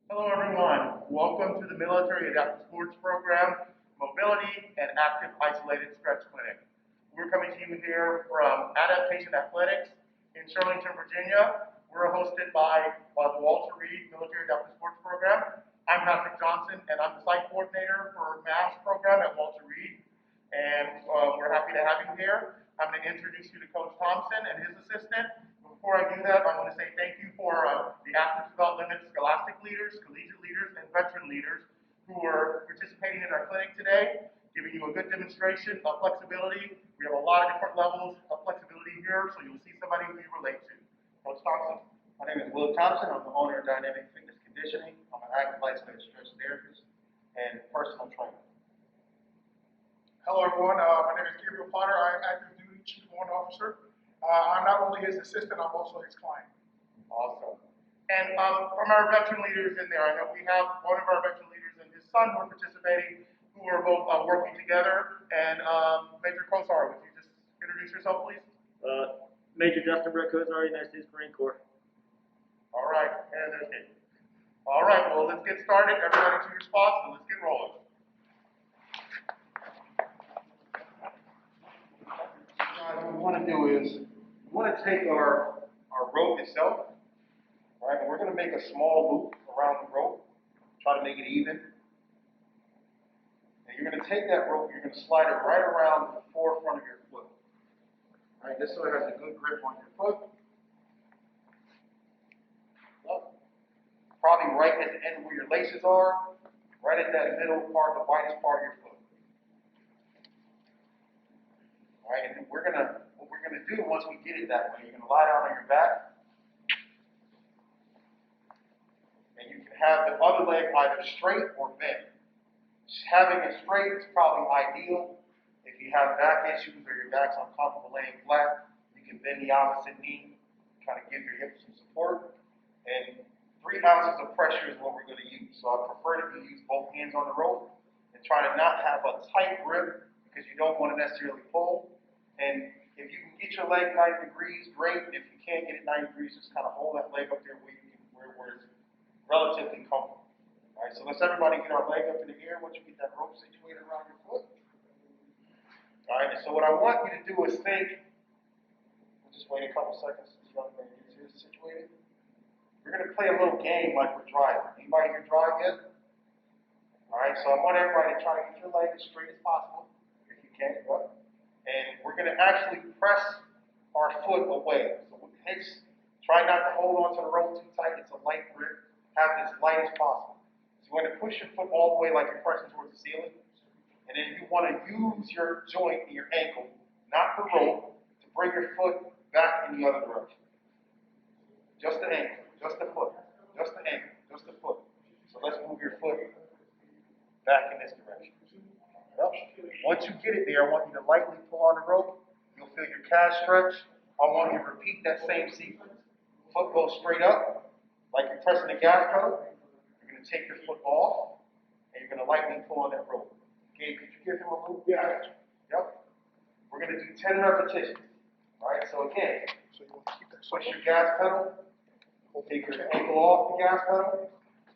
Hello everyone, welcome to the Military Adaptive Sports Program, Mobility and Active Isolated Stretch Clinic. We're coming to you here from Adaptation Athletics in Shirlington, Virginia. We're hosted by the Walter Reed Military Adaptive Sports Program. I'm Patrick Johnson and I'm the site coordinator for MASS program at Walter Reed. And we're happy to have you here. I'm going to introduce you to Coach Thompson and his assistant. Before I do that, I want to say thank you for the Athletes Without Limits scholastic leaders, collegiate leaders, and veteran leaders who are participating in our clinic today, giving you a good demonstration of flexibility. We have a lot of different levels of flexibility here, so you'll see somebody who you relate to. Coach Thompson. My name is Will Thompson. I'm the owner of Dynamic Fitness Conditioning. I'm an active isolated stretch therapist and personal trainer. Hello, everyone. My name is Gabriel Potter. I am active duty Chief Warrant Officer. I'm not only his assistant, I'm also his client. Awesome. And from our veteran leaders in there, I know we have one of our veteran leaders and his son who are participating, who are both working together. And Major Kosar, would you just introduce yourself, please? Major Justin Brett Kozar, United States Marine Corps. All right, and there's Gabe. All right, well, let's get started. Everybody to your spots, and let's get rolling. What we want to do is we want to take our rope itself, right, and we're going to make a small loop around the rope, try to make it even. And you're going to take that rope, you're going to slide it right around the forefront of your foot. Right, this so it has a good grip on your foot. Probably right at the end where your laces are, right at that middle part, the widest part of your foot. All right, and what we're gonna do once we get it that way, you're gonna lie down on your back, and you can have the other leg either straight or bent. Having it straight is probably ideal. If you have back issues or your back's uncomfortable laying flat, you can bend the opposite knee, kind of give your hips some support. And 3 ounces of pressure is what we're going to use. So I prefer that you use both hands on the rope and try to not have a tight grip because you don't want to necessarily pull. And if you can get your leg 90 degrees, great. If you can't get it 90 degrees, just kind of hold that leg up there where it's relatively comfortable. All right, so let's everybody get our leg up in the air once you get that rope situated around your foot. All right, and so what I want you to do is think, we'll just wait a couple seconds so this young man gets here situated. We're going to play a little game like we're driving. Anybody here drive yet? All right, so I want everybody to try to get your leg as straight as possible, if you can. Right? And we're going to actually press our foot away. So with hips, try not to hold onto the rope too tight. It's a light grip. Have it as light as possible. So you want to push your foot all the way like you're pressing towards the ceiling. And then you want to use your joint in your ankle, not the rope, to bring your foot back in the other direction. Just the ankle. Just the foot, just the ankle, just the foot. So let's move your foot back in this direction. Yep. Once you get it there, I want you to lightly pull on the rope. You'll feel your calf stretch. I want you to repeat that same sequence. Foot goes straight up, like you're pressing the gas pedal. You're going to take your foot off, and you're going to lightly pull on that rope. Gabe, could you give him a move? Yeah, I got you. Yep. We're going to do 10 repetitions. All right, so again, So you want to keep that push your gas pedal. Take your ankle off the gas pedal,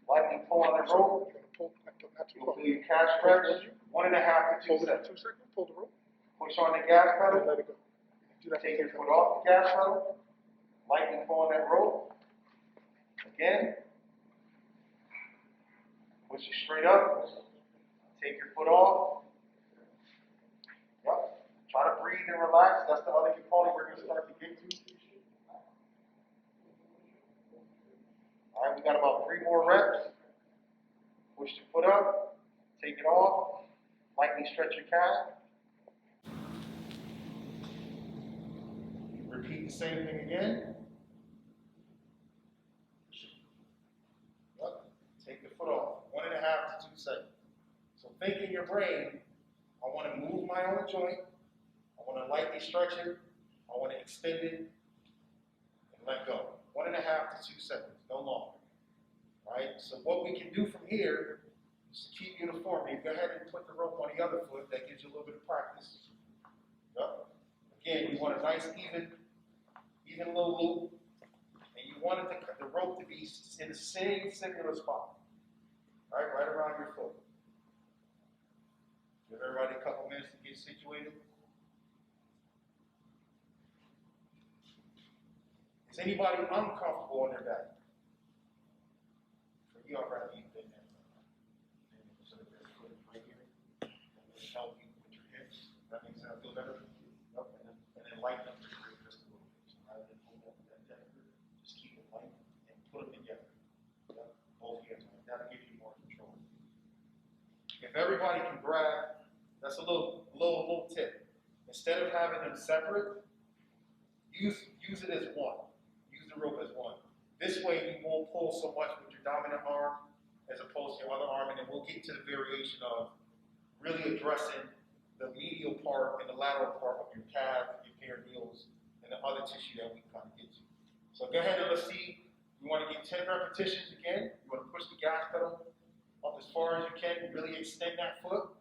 lightly pull on the rope. You're going to pull, not too You'll far. feel your calf stretch, 1.5 to 2 Hold it seconds. 2 seconds, pull the rope, Push on the gas and pedal, let it go. Do that take for your 10 foot seconds. off the gas pedal, lightly pull on that rope. Again, push it straight up, take your foot off. Yep. Try to breathe and relax. That's the other component we're going to start to get to. All right, we got about 3 more reps. Push the foot up, take it off, lightly stretch your calf. Repeat the same thing again. Yep. Take the foot off, 1.5 to 2 seconds. So think in your brain, I want to move my own joint, I want to lightly stretch it, I want to extend it, and let go. 1.5 to 2 seconds, no longer. All right, so what we can do from here is to keep uniformity. Go ahead and put the rope on the other foot. That gives you a little bit of practice. Yep. Again, you want a nice even little loop, and you wanted the rope to be in the same similar spot. right around your foot. Give everybody a couple minutes to get situated. Is anybody uncomfortable on their back? For you already, you've been there. So this foot right here, that will help you with your hips. That makes sense. Feel better? Yep. And then lighten up your grip just a little bit. So rather than hold up that depth grip, just keep it light and put them together. Yep. Both hands on it. That'll give you more control. If everybody can grab, that's a little tip. Instead of having them separate, use it as one. Use the rope as one. This way you won't pull so much with your dominant arm as opposed to your other arm, and then we'll get to the variation of really addressing the medial part and the lateral part of your calf, your perineals, and the other tissue that we kind of get to. So go ahead and let's see. We want to get 10 repetitions again. You want to push the gas pedal up as far as you can. Really extend that foot.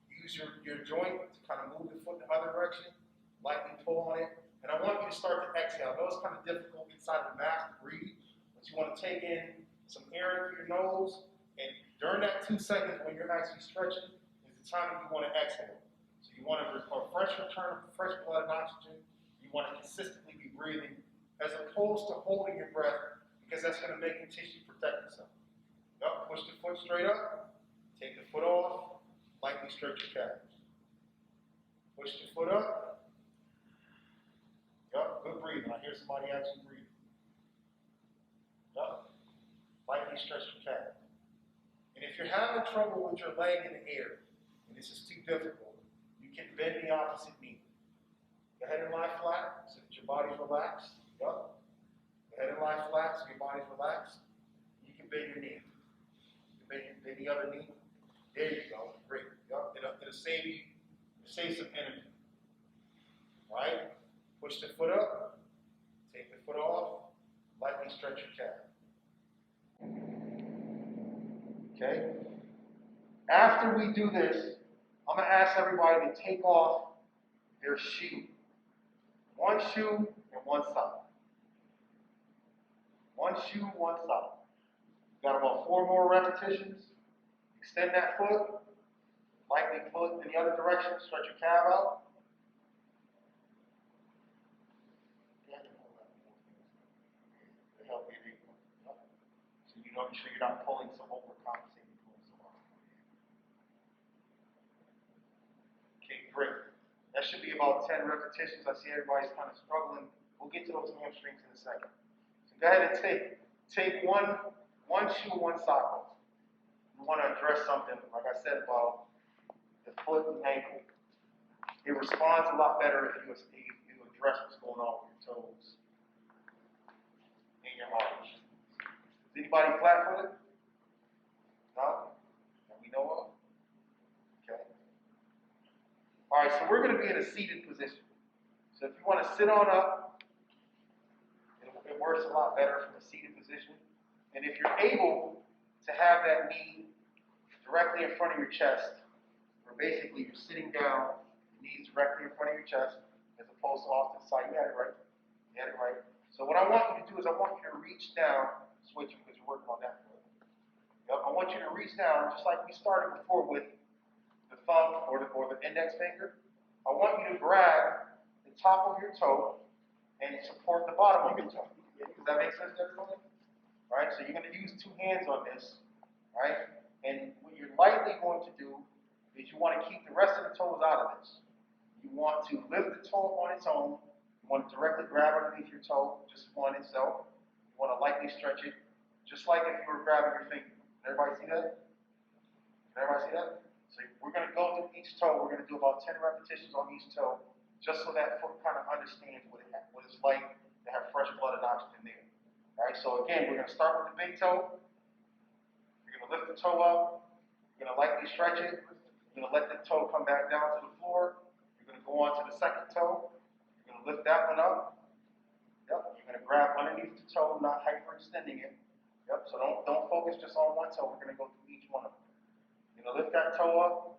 Use your joint to kind of move the foot in the other direction. Lightly pull on it. And I want you to start to exhale. I know it's kind of difficult inside of the mask to breathe, but you want to take in some air through your nose. And during that 2 seconds when you're actually stretching is the time that you want to exhale. So you want to fresh return of fresh blood and oxygen. You want to consistently be breathing as opposed to holding your breath, because that's going to make the tissue protect itself. Yep, push the foot straight up. Take the foot off. Lightly stretch your calves. Push the foot up. Yup, good breathing. I hear somebody actually breathing. Yup. Lightly stretch your calves. And if you're having trouble with your leg in the air, and this is too difficult, you can bend the opposite knee. Go ahead and lie flat so that your body's relaxed. Yup. Go ahead and lie flat so your body's relaxed. You can bend your knee. You can bend the other knee. There you go. Great. Yup. It'll save you. It'll save some energy. Right? Push the foot up. Take the foot off. Lightly stretch your calf. Okay? After we do this, I'm going to ask everybody to take off their shoe. One shoe and one sock. One shoe, one sock. Got about 4 more repetitions. Extend that foot. Lightly pull it in the other direction. Stretch your calf out. To help you. So you know, make sure you're not pulling some overcompensating, pulling some off. Okay, great. That should be about 10 repetitions. I see everybody's kind of struggling. We'll get to those hamstrings in a second. So go ahead and take one shoe, one sock off. We want to address something, like I said, about the foot and ankle. It responds a lot better if you address what's going on with your toes and your arms. Is anybody flat-footed? No? That we know of? Okay. All right, so we're going to be in a seated position. So if you want to sit on up, it works a lot better from a seated position. And if you're able to have that knee directly in front of your chest, or basically you're sitting down, the knees directly in front of your chest, as opposed to off to the side. You had it right. You had it right. So what I want you to do is I want you to reach down, switch because you're working on that foot. Yep, I want you to reach down, just like we started before with the thumb or the index finger. I want you to grab the top of your toe and support the bottom of your toe. Does that make sense to everybody? All right, so you're going to use 2 hands on this, right? And what you're lightly going to do is you want to keep the rest of the toes out of this. You want to lift the toe on its own. You want to directly grab underneath your toe, just one itself. You want to lightly stretch it, just like if you were grabbing your finger. Can everybody see that? Can everybody see that? So we're going to go through each toe. We're going to do about 10 repetitions on each toe, just so that foot kind of understands what it's like to have fresh blood and oxygen there. All right, so again, we're going to start with the big toe. You're going to lift the toe up. You're going to lightly stretch it. You're going to let the toe come back down to the floor. You're going to go on to the second toe. You're going to lift that one up. Yep, you're going to grab underneath the toe, not hyperextending it. Yep, so don't focus just on one toe. We're going to go through each one of them. You're going to lift that toe up.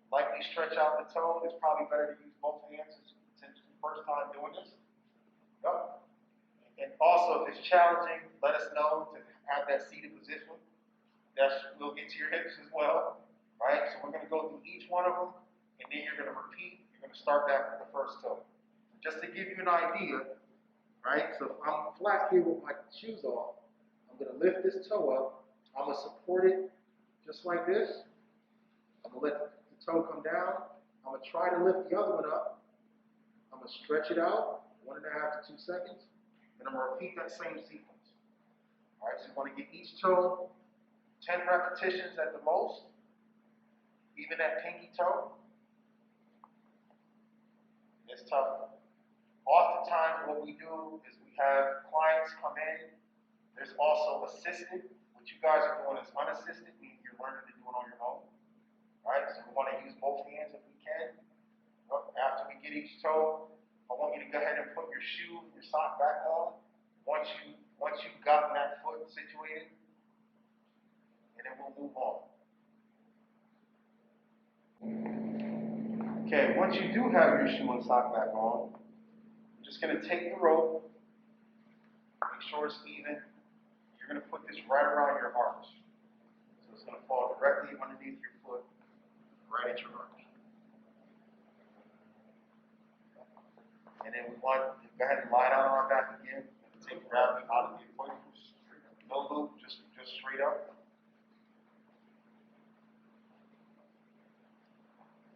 Lightly stretch out the toe. It's probably better to use both hands since it's the first time doing this. Yep. And also, if it's challenging, let us know to have that seated position. We'll get to your hips as well, right? So we're going to go through each one of them, and then you're going to repeat. You're going to start back with the first toe. Just to give you an idea, right? So if I'm flat here with my shoes off, I'm going to lift this toe up. I'm going to support it just like this. I'm going to let the toe come down. I'm going to try to lift the other one up. I'm going to stretch it out, 1.5 to 2 seconds, and I'm going to repeat that same sequence. All right, so you want to get each toe 10 repetitions at the most, even that pinky toe. It's tough. Oftentimes what we do is we have clients come in. There's also assisted. What you guys are doing is unassisted, meaning you're learning to do it on your own. Right? So we want to use both hands if we can. After we get each toe, I want you to go ahead and put your shoe and your sock back on. Once you've gotten that foot situated, and then we'll move on. Okay, once you do have your shoe and sock back on, you're just going to take the rope, make sure it's even. You're going to put this right around your arch. So it's going to fall directly underneath your foot, right at your arch. And then we want to go ahead and lie down on our back again. Take gravity out of the equation. No loop, just straight up.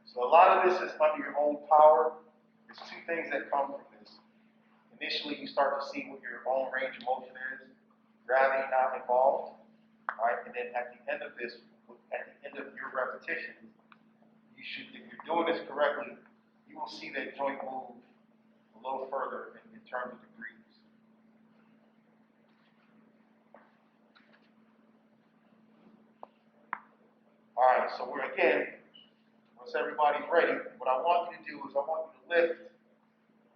So a lot of this is under your own power. There's two things that come from this. Initially, you start to see what your own range of motion is. Gravity not involved. All right, and then at the end of this, at the end of your repetition, you should, if you're doing this correctly, you will see that joint move a little further in terms of degrees. All right, so we're again, once everybody's ready, what I want you to do is I want you to lift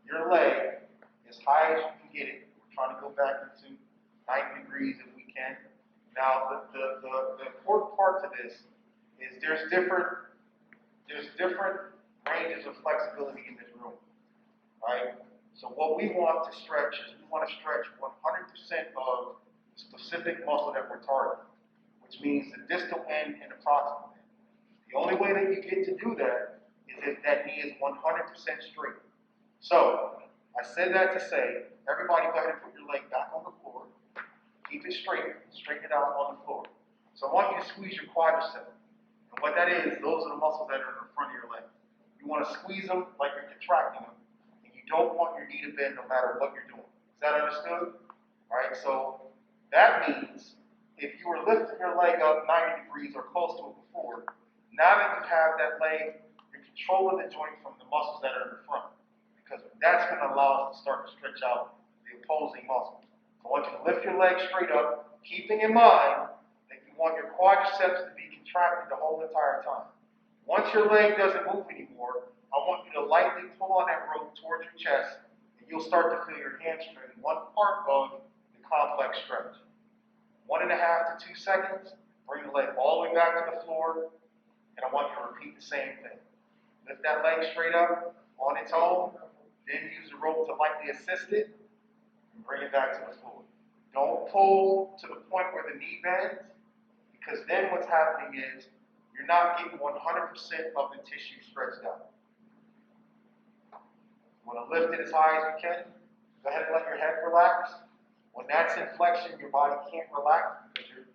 your leg as high as you can get it. We're trying to go back into 90 degrees if we can. Now, the important part to this is there's different ranges of flexibility in this room, right? So what we want to stretch is we want to stretch 100% of the specific muscle that we're targeting, which means the distal end and the proximal end. The only way that you get to do that is if that knee is 100% straight. So, I said that to say, everybody go ahead and put your leg back on the floor. Keep it straight, straighten it out on the floor. So I want you to squeeze your quadricep. And what that is, those are the muscles that are in the front of your leg. You want to squeeze them like you're contracting them. And you don't want your knee to bend no matter what you're doing. Is that understood? All right, so that means if you were lifting your leg up 90 degrees or close to it before, now that you have that leg, you're controlling the joint from the muscles that are in the front. Because that's going to allow us to start to stretch out the opposing muscles. So I want you to lift your leg straight up, keeping in mind that you want your quadriceps to be contracted the whole entire time. Once your leg doesn't move anymore, I want you to lightly pull on that rope towards your chest, and you'll start to feel your hamstring, one part of the complex stretch. 1.5 to 2 seconds, bring the leg all the way back to the floor, and I want you to repeat the same thing. Lift that leg straight up on its own, then use the rope to lightly assist it, and bring it back to the floor. Don't pull to the point where the knee bends, because then what's happening is you're not getting 100% of the tissue stretched out. You want to lift it as high as you can. Go ahead and let your head relax. When that's in flexion, your body can't relax because you're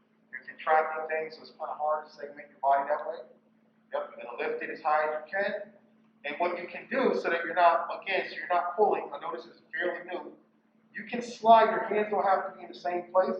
contracting things, so it's kind of hard to segment your body that way. Yep, you're going to lift it as high as you can. And what you can do so that you're not, again, so you're not pulling, I know this is fairly new, you can slide, your hands don't have to be in the same place.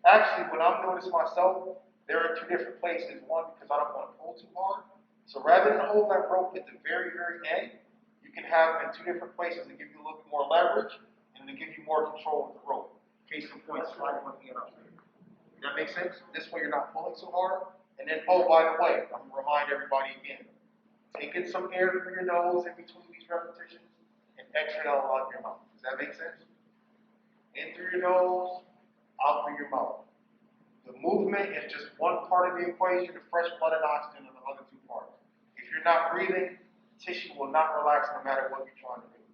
Actually, when I'm doing this myself, they're in two different places. One, because I don't want to pull too hard. So rather than hold that rope at the very, very end, you can have them in two different places to give you a little bit more leverage and to give you more control with the rope. Case in point, slide one hand up there. Does that make sense? This way you're not pulling so hard. And then, oh, by the way, I'm going to remind everybody again, take in some air through your nose in between these repetitions and exhale out your mouth. Does that make sense? In through your nose, out through your mouth. The movement is just one part of the equation, the fresh blood and oxygen are the other two parts. If you're not breathing, tissue will not relax no matter what you're trying to do.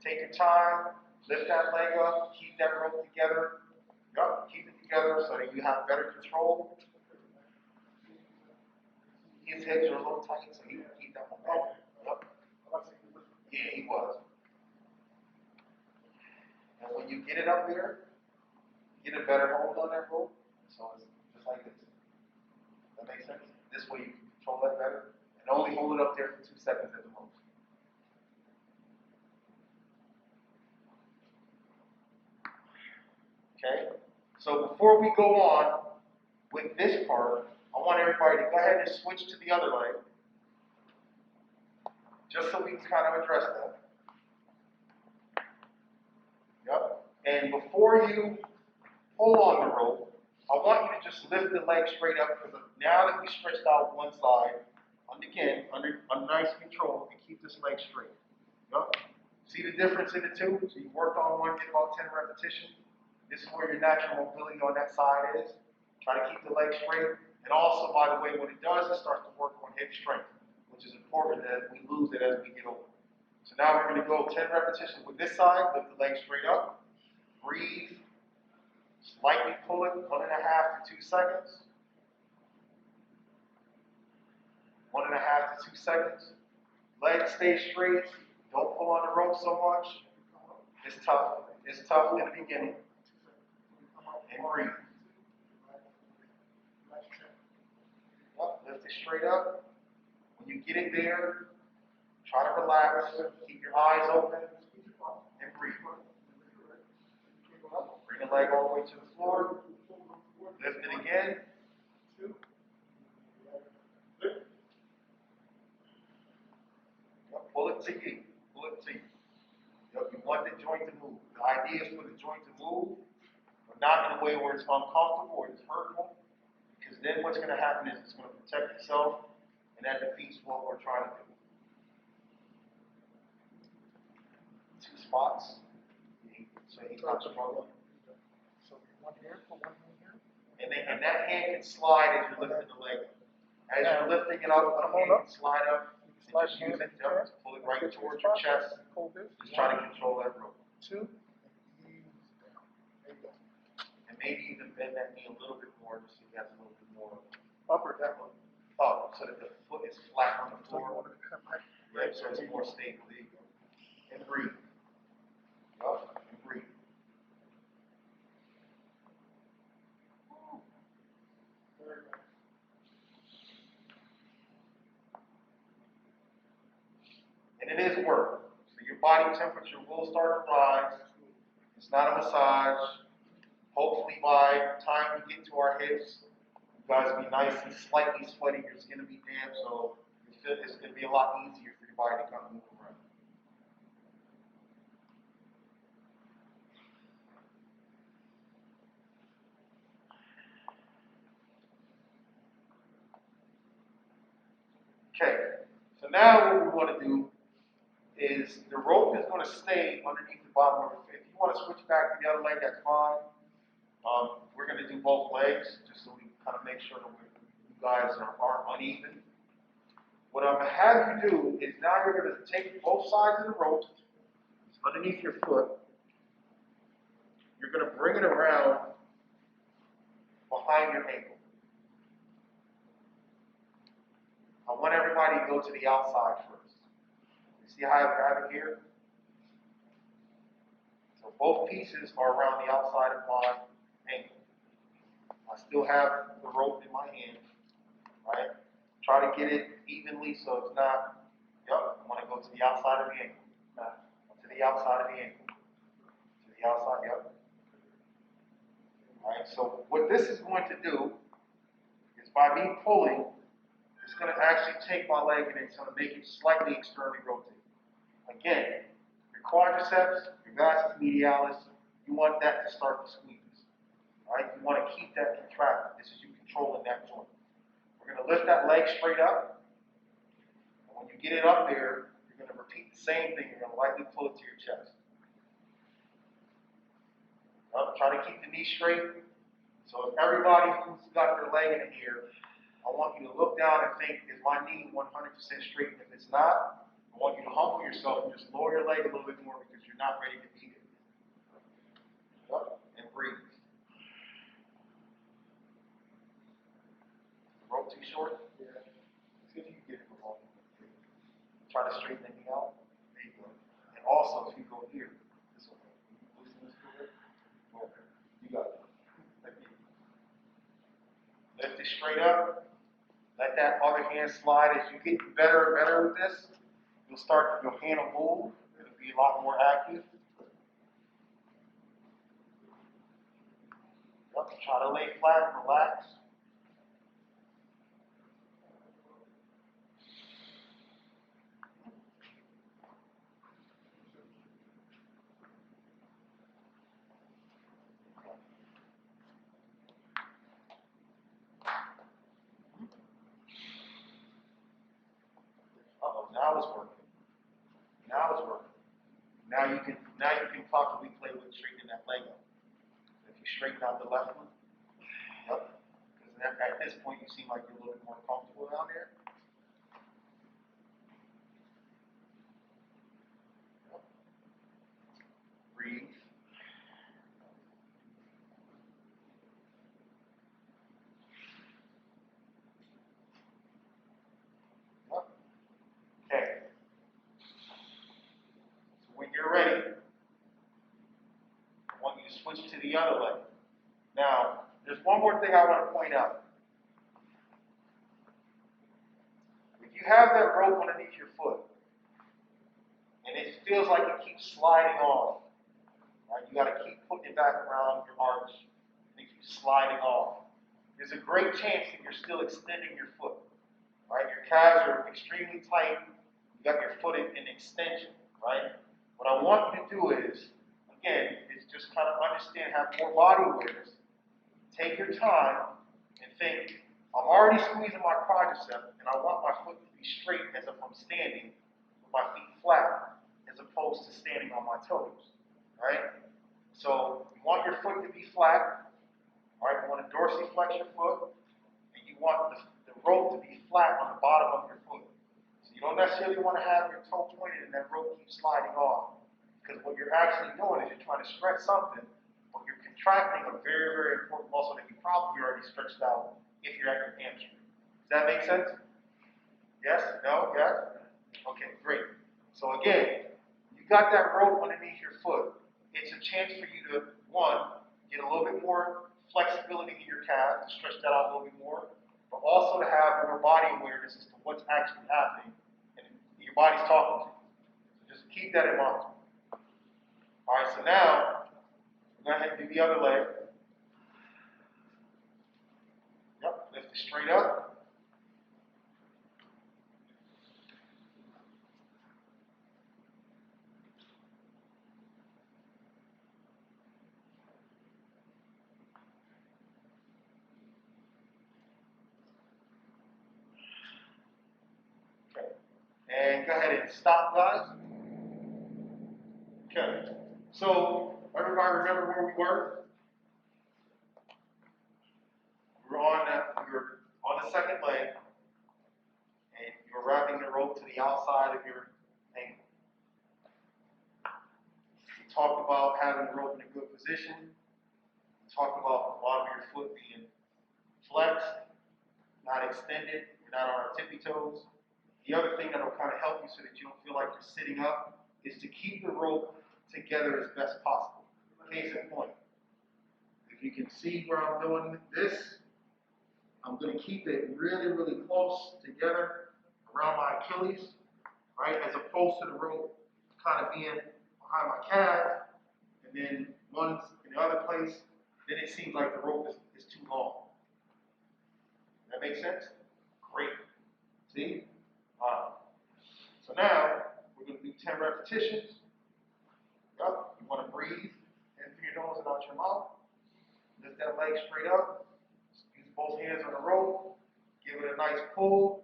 Take your time, lift that leg up, keep that rope together. Yup, keep it together so that you have better control. his hips are a little tight, so he can keep that momentum. Yep. Yeah, he was. And when you get it up there, get a better hold on that rope. So it's just like this. That makes sense? This way you can control that better. And only hold it up there for 2 seconds at the most. Okay? So before we go on with this part, I want everybody to go ahead and switch to the other leg. Just so we can kind of address that. Yep. And before you pull on the rope, I want you to just lift the leg straight up, because now that we stretched out one side, and again, under nice control, and keep this leg straight. Yep. See the difference in the two? So you worked on one, get about 10 repetitions. This is where your natural mobility on that side is. Try to keep the leg straight. And also, by the way, what it does is start to work on hip strength, which is important that we lose it as we get older. So now we're going to go 10 repetitions with this side, lift the leg straight up, breathe, slightly pull it, 1.5 to 2 seconds. 1.5 to 2 seconds. Leg stay straight. Don't pull on the rope so much. It's tough. It's tough in the beginning. And breathe. Yep, lift it straight up. When you get it there, try to relax. Keep your eyes open. And breathe. Bring the leg all the way to the floor. Lift it again. Yep, pull it to you. Pull it to you. Yep, you want the joint to move. The idea is for the joint to move, but not in a way where it's uncomfortable or it's hurtful. Because then what's going to happen is it's going to protect itself, and that defeats what we're trying to do. 2 spots. So he's not struggling. So one here, put one hand here. And that hand can slide as you're lifting the leg. As you're lifting it up, the hand can slide up. And just use it, pull it right towards your chest. Just try to control that rope. 2, and ease down. There you go. And maybe even bend that knee a little bit more, just so you have a little bit more Up or down? up, so that the foot is flat on the So you floor. want to come back? Right, so it's more stable. There you go. And breathe. Up and breathe. Very nice. And it is work. So your body temperature will start to rise. It's not a massage. Hopefully by the time we get to our hips, you guys will be nice and slightly sweaty. Your skin will be damp, so it's going to be a lot easier for your body to kind of move around. Okay, so now what we want to do is the rope is going to stay underneath the bottom of it. If you want to switch back to the other leg, that's fine. We're going to do both legs just so we can kind of make sure that you guys aren't uneven. What I'm going to have you do is now you're going to take both sides of the rope underneath your foot. You're going to bring it around behind your ankle. I want everybody to go to the outside first. You see how I have it here? So both pieces are around the outside of my ankle. I still have the rope in my hand, right? Try to get it evenly so it's not, yep, I want to go to the outside of the ankle. To the outside of the ankle. To the outside, yep. All right, so what this is going to do is by me pulling, it's going to actually take my leg and it's going to make it slightly externally rotate. Again, your quadriceps, your vastus medialis, you want that to start to squeeze. All right, you want to keep that contracted. This is you controlling that joint. We're going to lift that leg straight up. And when you get it up there, you're going to repeat the same thing. You're going to lightly pull it to your chest. Try to keep the knee straight. So if everybody who's got their leg in the air, I want you to look down and think, is my knee 100% straight? If it's not, I want you to humble yourself and just lower your leg a little bit more because you're not ready to beat it. Up and breathe. Rope too short? Yeah. Try to straighten the knee out. There you go. And also, if you go here, this way, loosen this a little bit. Okay. You got it. Lift it straight up. Let that other hand slide. As you get better and better with this, your hand will move. It'll be a lot more active. Yep. Try to lay flat and relax. Now it's working. Now it's working. Now you can possibly play with straightening that leg up. If you straighten out the left one, yep. Because at this point you seem like you're a little bit more comfortable down there. Yep. Breathe. Yep. Okay. So when you're ready, I want you to switch to the other leg. Now, there's one more thing I want to point out. If you have that rope underneath your foot, and it feels like it keeps sliding off, right? You got to keep putting it back around your arch, and it keeps sliding off. There's a great chance that you're still extending your foot, right? Your calves are extremely tight. You got your foot in extension, right? What I want you to do is, again, is just kind of understand, have more body awareness. Take your time and think, I'm already squeezing my quadricep, and I want my foot to be straight as if I'm standing with my feet flat, as opposed to standing on my toes, right? So you want your foot to be flat, right? You want to dorsiflex your foot, and you want the rope to be flat on the bottom of your foot. So you don't necessarily want to have your toe pointed and that rope keeps sliding off, because what you're actually doing is you're trying to stretch something, but you're contracting a very, very important muscle that you probably already stretched out if you're at your hamstring. Does that make sense? Yes? No? Yes? Okay, great. So again, you got that rope underneath your foot. It's a chance for you to, one, get a little bit more flexibility in your calf, to stretch that out a little bit more, but also to have more body awareness as to what's actually happening, and your body's talking to you. So just keep that in mind. All right, so now, go ahead and do the other leg. Yep, lift it straight up. Okay, and go ahead and stop, guys. Okay, so everybody remember where we were? We were on the second leg, and you were wrapping the rope to the outside of your ankle. We talked about having the rope in a good position. We talked about the bottom of your foot being flexed, not extended. We're not on our tippy toes. The other thing that will kind of help you so that you don't feel like you're sitting up is to keep the rope together as best possible. Case in point, if you can see where I'm doing this, I'm going to keep it really, really close together around my Achilles, right, as opposed to the rope kind of being behind my calf, and then one's in the other place, then it seems like the rope is too long. That makes sense? Great. See? So now, we're going to do 10 repetitions. Yep. You want to breathe in through your nose and out your mouth. Lift that leg straight up. Use both hands on the rope. Give it a nice pull.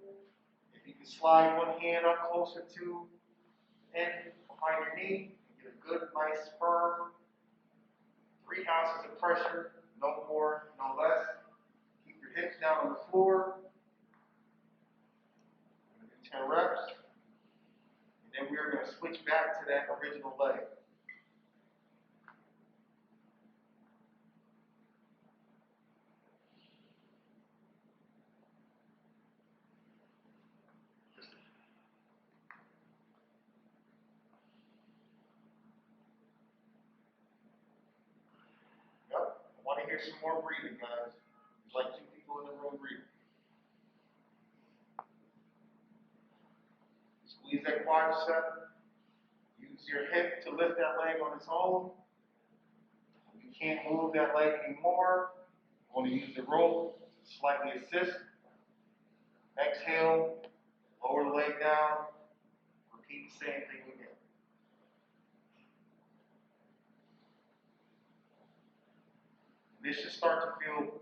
If you can slide one hand up closer to the end behind your knee, get a good, nice, firm 3 ounces of pressure, no more, no less. Keep your hips down on the floor. 10 reps. And then we're going to switch back to that original leg. hear some more breathing, guys. There's like 2 people in the room breathing. Squeeze that quadricep. Use your hip to lift that leg on its own. If you can't move that leg anymore, you want to use the rope to slightly assist. Exhale, lower the leg down. Repeat the same thing again. This should start to feel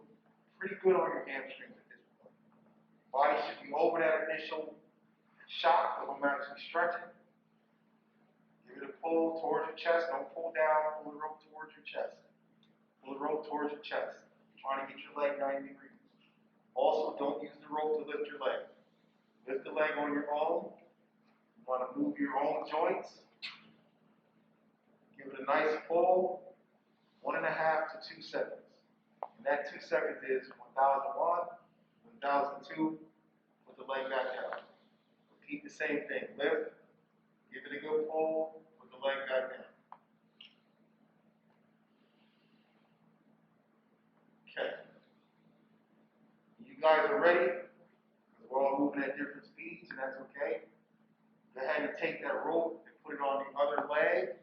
pretty good on your hamstrings at this point. Body should be over that initial shock of them actually stretching. Give it a pull towards your chest. Don't pull down. Pull the rope towards your chest. Pull the rope towards your chest. You're trying to get your leg 90 degrees. Also, don't use the rope to lift your leg. Lift the leg on your own. You want to move your own joints. Give it a nice pull. 1.5 to 2 seconds. And that 2 seconds is 1001, 1002, put the leg back down. Repeat the same thing. Lift, give it a good pull, put the leg back down. Okay. You guys are ready? We're all moving at different speeds, and that's okay. Go ahead and take that rope and put it on the other leg.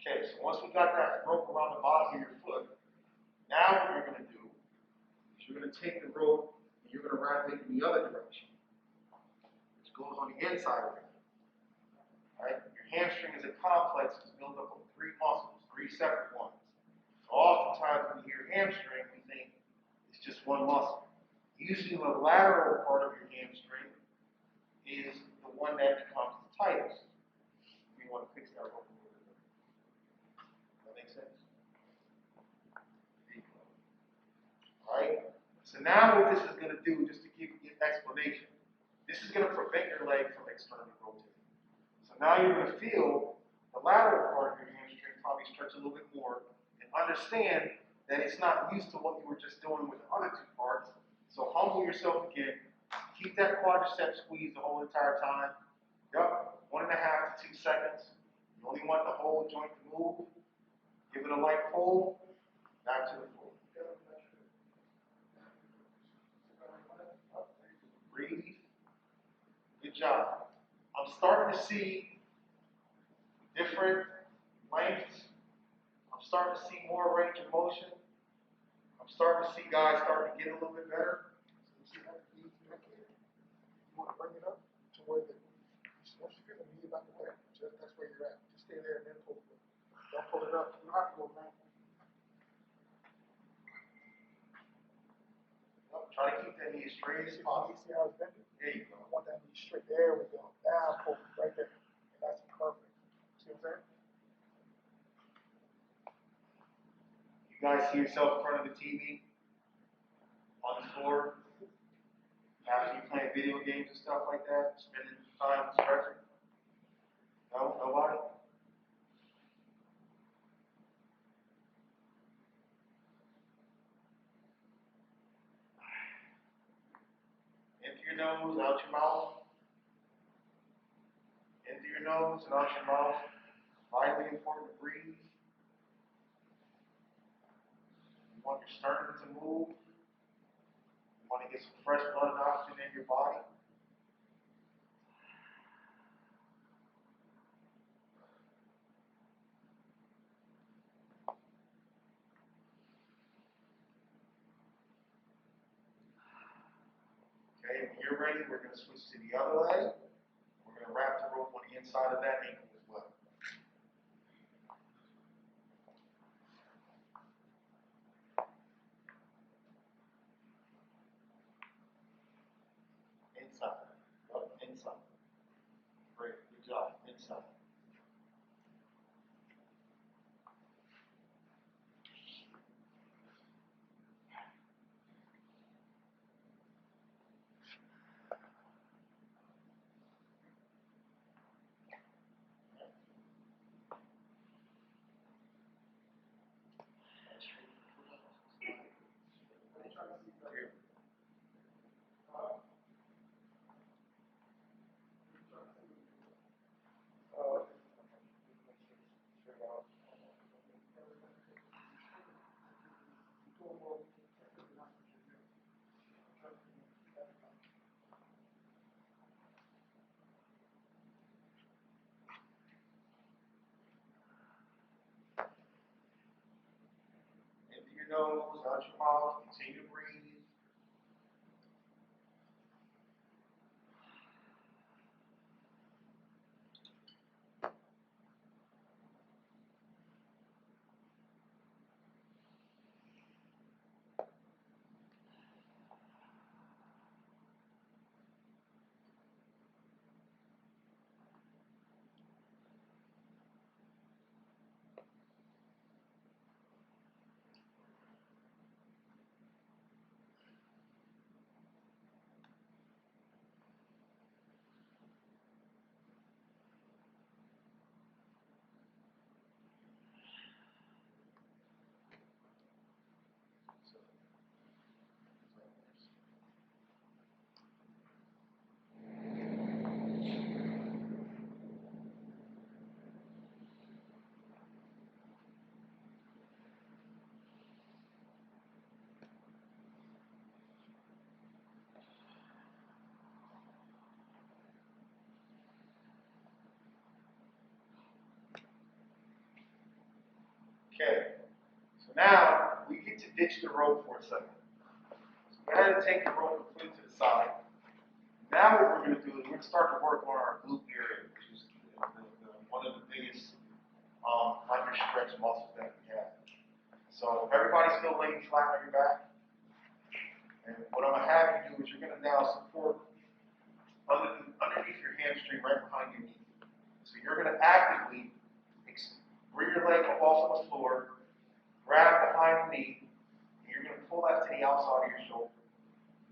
Okay, so once we got that rope around the bottom of your foot, now what you're going to do is you're going to take the rope and you're going to wrap it in the other direction, which goes on the inside of it. Right? Your hamstring is a complex that's built up of 3 muscles, 3 separate ones. So oftentimes when we hear hamstring, we think it's just one muscle. Usually the lateral part of your hamstring is the one that becomes the tightest. We want to fix that rope. That makes sense? Alright? So now what this is going to do, just to give you an explanation, this is going to prevent your leg from externally rotating. So now you're going to feel the lateral part of your hamstring probably stretch a little bit more and understand that it's not used to what you were just doing with the other 2 parts. So humble yourself again. Keep that quadricep squeezed the whole entire time. Yup, 1.5 to 2 seconds. You only want the whole joint to move. Give it a light pull. Back to the floor. Breathe. Good job. I'm starting to see different lengths. I'm starting to see more range of motion. I'm starting to see guys starting to get a little bit better. So you see how the knees back here? You want to bring it up to where once you feel the knee back away, that's where you're at. Just stay there and then pull it. Don't pull it up. You don't have to go back. Try to keep that knee as straight as possible. You see how it's bending? There you go. I want that knee straight. There we go. Now pull it right there. And that's perfect. See what I'm saying? You guys see yourself in front of the TV, on the floor, after you playing video games and stuff like that, spending time stretching? No? Nobody? In through your nose, out your mouth. In through your nose and out your mouth. Vitally important to breathe. You want your sternum to move. You want to get some fresh blood and oxygen in your body. Okay, when you're ready, we're going to switch to the other leg. We're going to wrap the rope on the inside of that ankle as well. Inside. Up, inside. Great. Good job. Inside. Here. In through your nose, out your mouth, continue to breathe. Okay, so now we get to ditch the rope for a second. So go ahead and take the rope completely to the side. Now what we're going to do is we're going to start to work on our glute area, which is one of the biggest under stretch muscles that we have. So everybody's still laying flat on your back. And what I'm going to have you do is you're going to now support underneath your hamstring right behind your knee. So you're going to actively bring your leg up off of the floor, grab behind the knee, and you're going to pull that to the outside of your shoulder.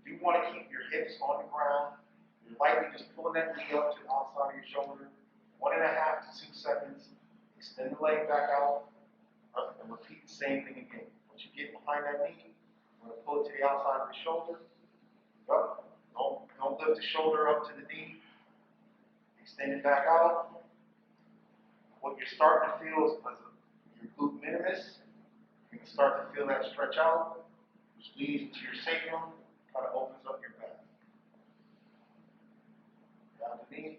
You want to keep your hips on the ground. You're lightly just pulling that knee up to the outside of your shoulder. 1.5 to 2 seconds. Extend the leg back out. And repeat the same thing again. Once you get behind that knee, you're going to pull it to the outside of your shoulder. Up. Don't lift the shoulder up to the knee. Extend it back out. What you're starting to feel is your glute minimus. You're going to start to feel that stretch out, which leads into your sacrum, kind of opens up your back. Down the knee.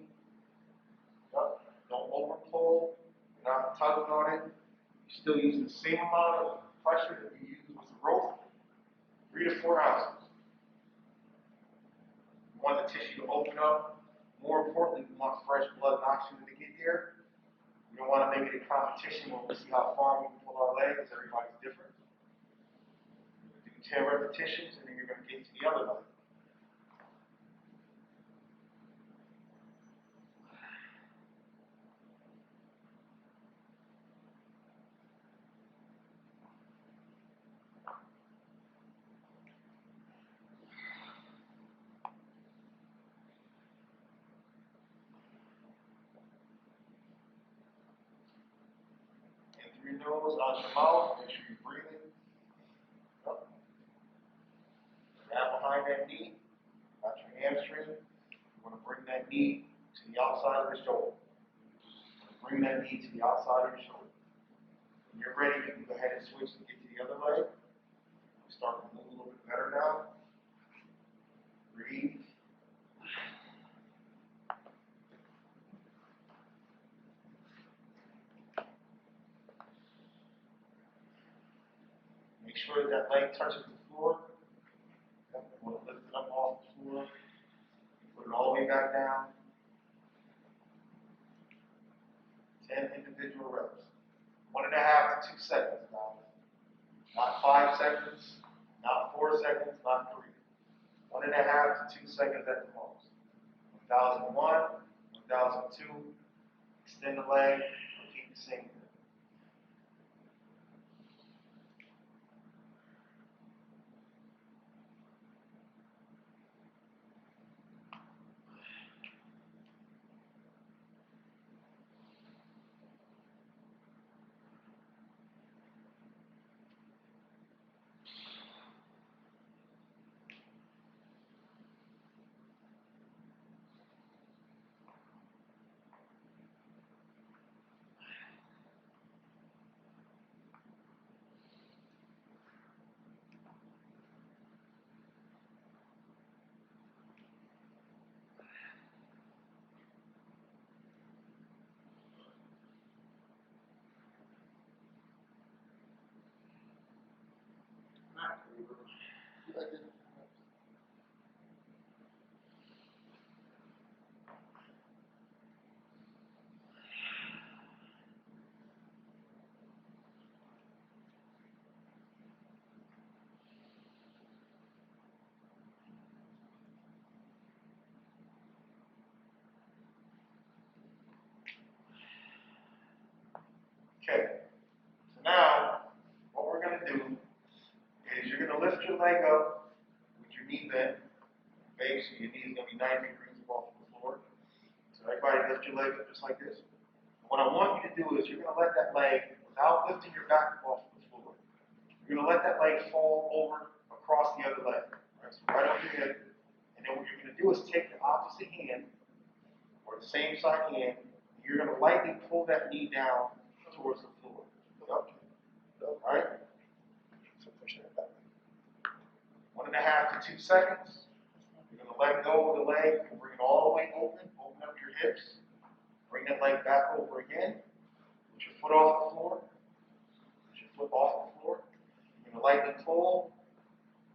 Up. Don't over pull. You're not tugging on it. You're still using the same amount of pressure that you used with the rope. 3 to 4 ounces. You want the tissue to open up. More importantly, we want fresh blood and oxygen to get there. We don't want to make it a competition where we see how far we can pull our legs. Everybody's different. You're going to do 10 repetitions, and then you're going to get to the other leg. In through your nose, out your mouth. Make sure you're breathing. Up. Grab behind that knee. Got your hamstring. You want to bring that knee to the outside of the shoulder. Bring that knee to the outside of your shoulder. When you're ready, you can go ahead and switch and get to the other leg. Start to move a little bit better now. Breathe. Make sure that leg touches the floor. You want to lift it up off the floor. Put it all the way back down. 10 individual reps. 1.5 to 2 seconds, guys. Not 5 seconds, not 4 seconds, not 3. 1.5 to 2 seconds at the most. 1001, 1002. Extend the leg. Repeat the same thing. Okay. So now, what we're going to do is you're going to lift your leg up with your knee bent. Okay, so your knee is going to be 90 degrees off the floor. So everybody lift your leg up just like this. What I want you to do is you're going to let that leg, without lifting your back off the floor, you're going to let that leg fall over across the other leg. Right, so right over your head. And then what you're going to do is take the opposite hand, or the same side hand, and you're going to lightly pull that knee down towards the floor. Yep. All right? So push that back. 1.5 to 2 seconds. You're going to let go of the leg and bring it all the way open. Open up your hips. Bring that leg back over again. Put your foot off the floor. Put your foot off the floor. You're going to lightly pull.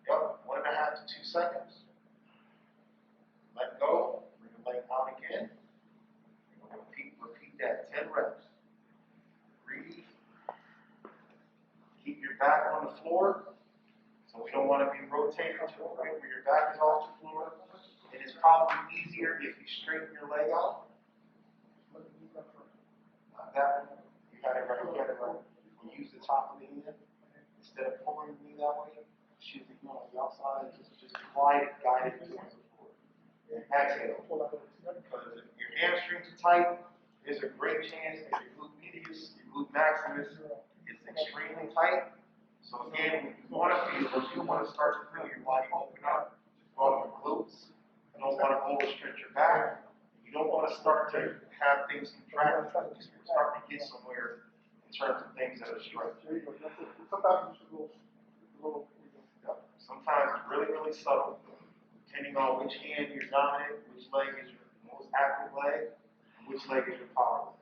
Yep. 1.5 to 2 seconds. Let go. Bring the leg out again. You're going to repeat that 10 reps. Breathe. Keep your back on the floor. So we don't want to be rotating to a point where your back is off the floor. It is probably easier if you straighten your leg out. That one, you got it right, you got it right. You use the top of the hand. Instead of pulling the knee that way, shoot the heel on the outside, just glide it, guide it towards the floor. And exhale. Because if your hamstrings are tight, there's a great chance that your glute medius, your glute maximus is extremely tight. So again, you want to feel, you want to start to feel your body open up, off your glutes. You don't want to overstretch your back. You don't want to start to have things contract. You start to get somewhere in terms of things that are stretched. Sometimes you should go a little. Yep. Sometimes it's really, really subtle, depending on which hand you're dominant, which leg is your most active leg, and which leg is your power leg.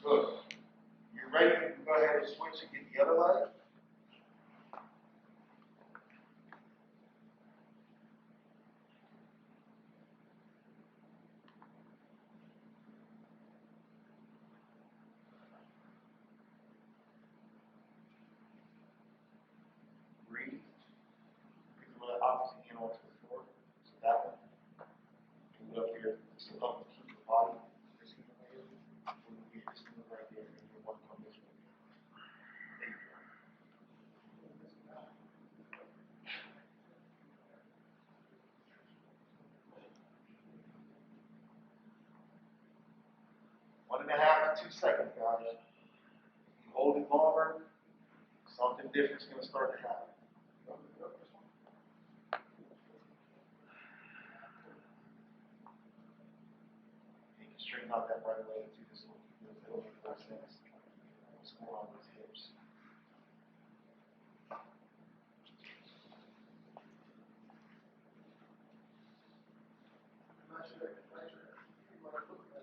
Good. You're ready to go ahead and switch and get the other leg. Breathe. Put the opposite hand onto the floor. So that one. Move it up here. So help keep the body. This hand right here. This move right there. And you want to come this way. There you go. 1.5 to 2 seconds, guys. If you hold it longer, something different is going to start to happen. You can straighten out that right leg too. This will make more sense. What's going on with his hips?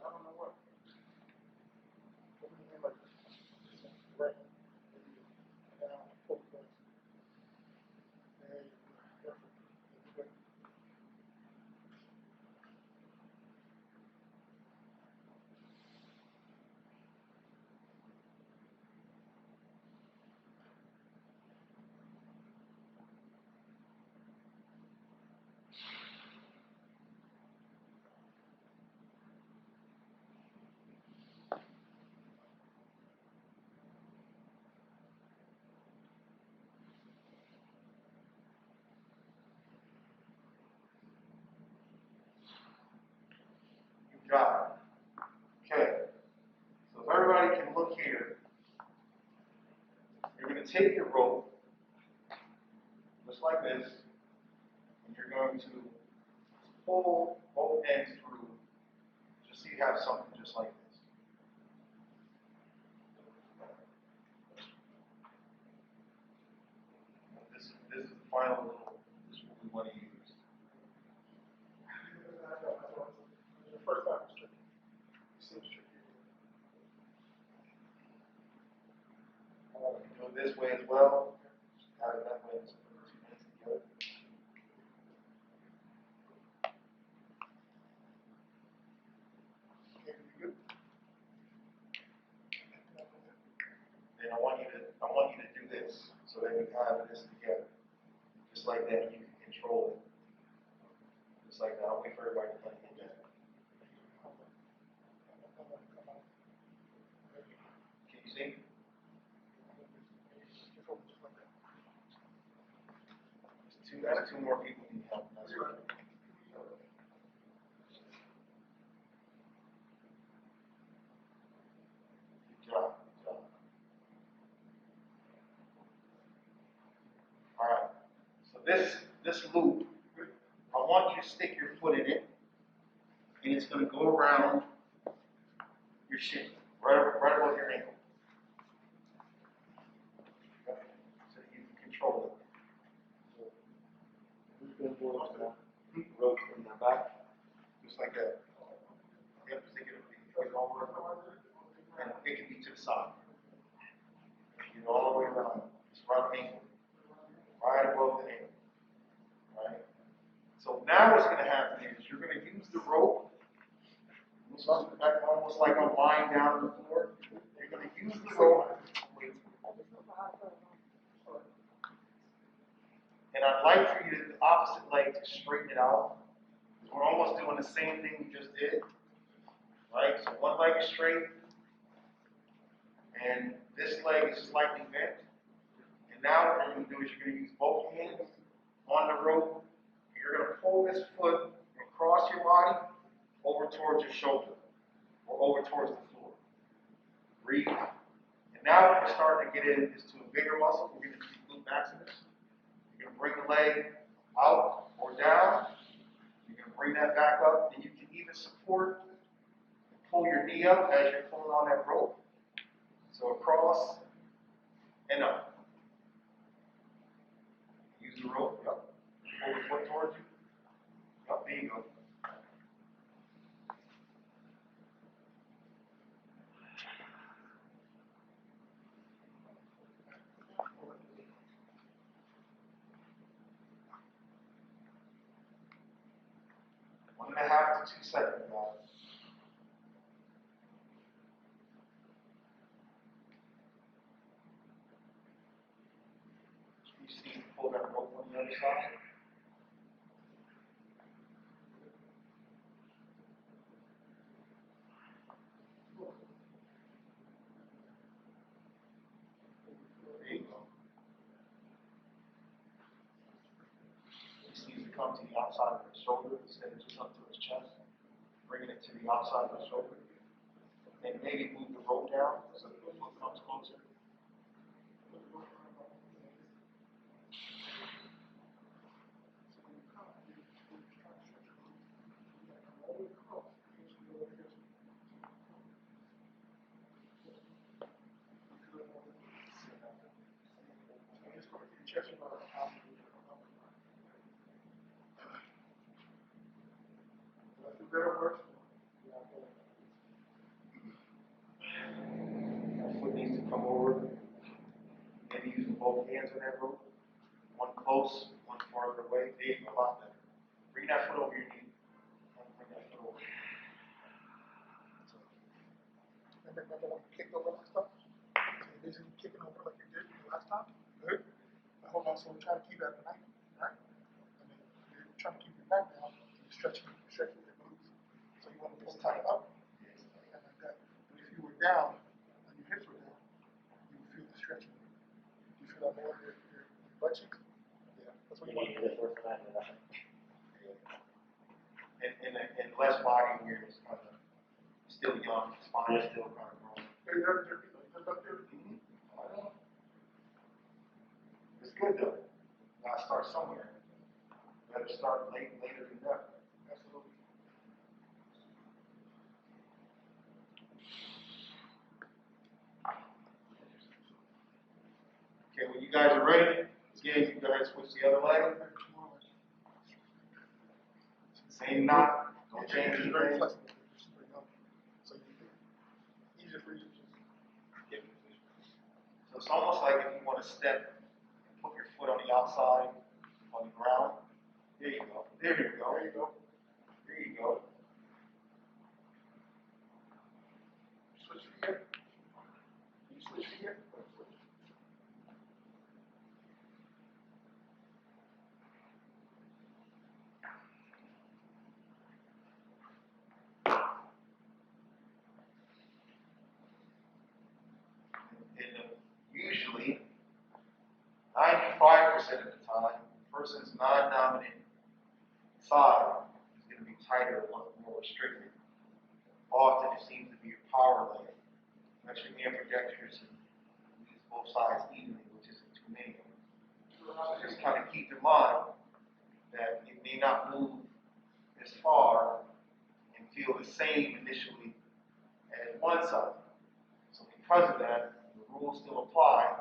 I don't know what. Right. Down, pull it back. There you go. You got it. Okay. So if everybody can look here, you're going to take your rope, just like this, and you're going to pull both ends through, just so you have something just like this. This is the final little, this is what we want to use. The first time it's tricky. It seems tricky. You do it this way as well. this loop, I want you to stick your foot in it, and it's going to go around your shin, right above your ankle, so that you can control it. Rope from the back. Just like that. Yep, stick it over, and it can be to the side. Get all the way around. Just right ankle, right above the ankle. Right? So now what's going to happen is you're going to use the rope, almost like I'm lying down on the floor. You're going to use the rope, and I'd like for you to, the opposite leg, to straighten it out. We're almost doing the same thing we just did. Right? So one leg is straight, and this leg is slightly bent. And now what you're going to do is you're going to use both hands on the rope. You're going to pull this foot across your body over towards your shoulder or over towards the floor. Breathe. And now what we're starting to get in is to a bigger muscle. We're going to do glute maximus. You're going to bring the leg out or down. You're going to bring that back up, and you can even support and pull your knee up as you're pulling on that rope. So across and up. Use the rope. Yep. Pull the foot towards you. Yep, there you go. One and a half to 2 seconds, guys. You see, pull that rope on the other side. There you go. This needs to come to the outside of his shoulder instead of just up to his chest. Bringing it to the outside of the shoulder. And maybe move the rope down so the foot comes closer. That foot needs to come over. Maybe using both hands on that rope. One close, one farther away. There you go, a lot better. Bring that foot over your knee. Bring that foot over. Remember when you kicked over last time? So you're basically kicking over like you did last time. Good. Now hold on, so we're trying to keep that at night, right? And then you're trying to keep your back down, you're stretching your glutes. So you want to pull tight up, and like that. But if you were down, and your hips were down, you would feel the stretching. You feel that more in your butt cheeks? Yeah, that's what you want to do. And less body here is kind of still young. Spine is still kind of growing. It's good though. You gotta start somewhere. Better start later than never. Absolutely. Okay, when you guys are ready, again, you go ahead and switch the other leg. Same knot. Don't change It's anything. very flexible. So easier for you to just get in position. So it's almost like if you want to step, put your foot on the outside, on the ground. There you go. There you go. There you go. There you go. Switch here. You switch here. And usually, 95% of the time, the person's non-dominant side is going to be tighter, a lot more restricted. Often it seems to be your power leg. Let your ambidextrous and use both sides evenly, which isn't too many of them. So just kind of keep in mind that it may not move as far and feel the same initially as one side. So because of that, the rules still apply.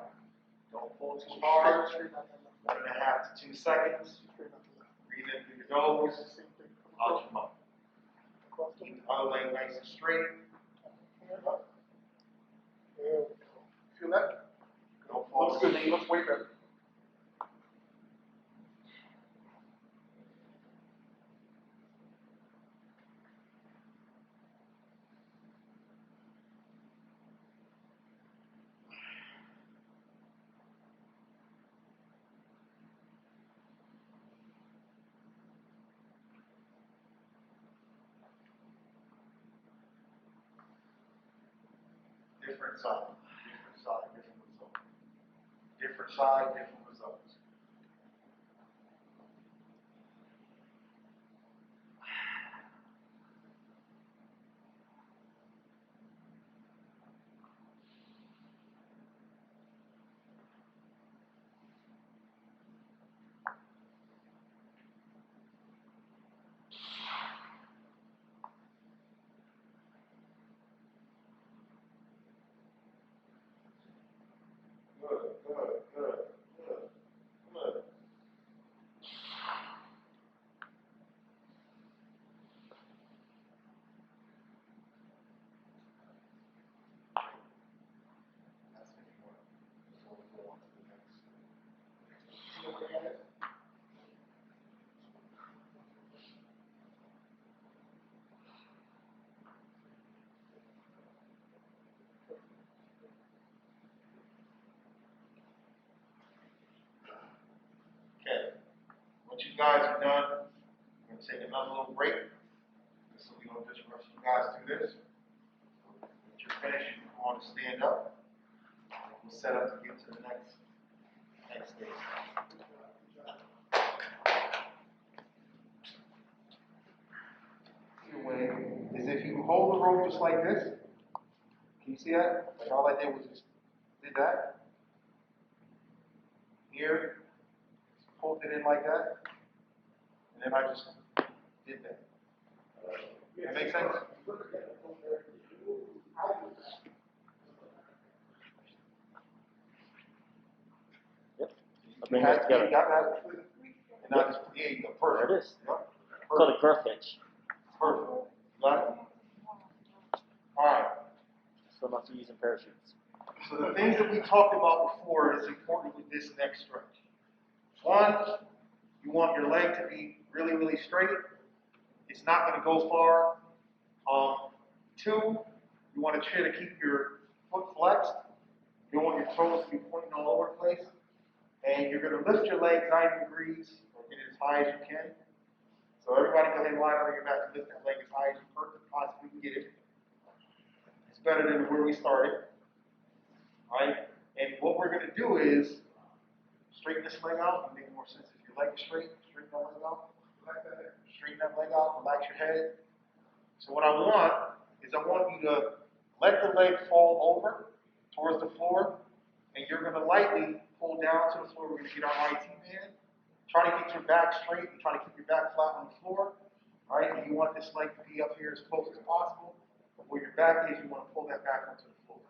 Don't pull too hard. 1.5 to 2 seconds. Breathe in through your nose, out your mouth. Keep the other leg nice and straight. Feel that? Don't fall Looks good. asleep. Looks way better. Different side, different result. Different side, different results. Good, good, good, good, good. That's 51. Before we go on to the next. Okay. Once you guys are done, we're going to take another little break. So we don't just rush you guys through this. Once you're finished, you want to stand up. And we'll set up to get to the next stage. Your way is if you hold the rope just like this. Can you see that? Like all I did was just did that. Here, pulled it in like that. And then I just did that. That make sense? Yep. You Bring this together. got that? And now just, yeah, you go. Perfect. There it is. Yep. It's called a girth hitch. Perfect. Got it? All right. Still not using parachutes. So the things that we talked about before is important with this next stretch. One, you want your leg to be really, really straight. It's not going to go far. Two, you want to try to keep your foot flexed. You don't want your toes to be pointing all over the place. And you're going to lift your leg 90 degrees or get it as high as you can. So everybody go ahead and lie on your back and lift that leg as high as you possibly can get it. It's better than where we started. Right? And what we're going to do is straighten this leg out and make more sense. If your leg is straight, straighten that leg out. Straighten that leg out, relax your head. So what I want is I want you to let the leg fall over towards the floor, and you're going to lightly pull down to the floor. We're going to get our IT band. Try to get your back straight and try to keep your back flat on the floor. Right? And you want this leg to be up here as close as possible. But where your back is, you want to pull that back onto the floor.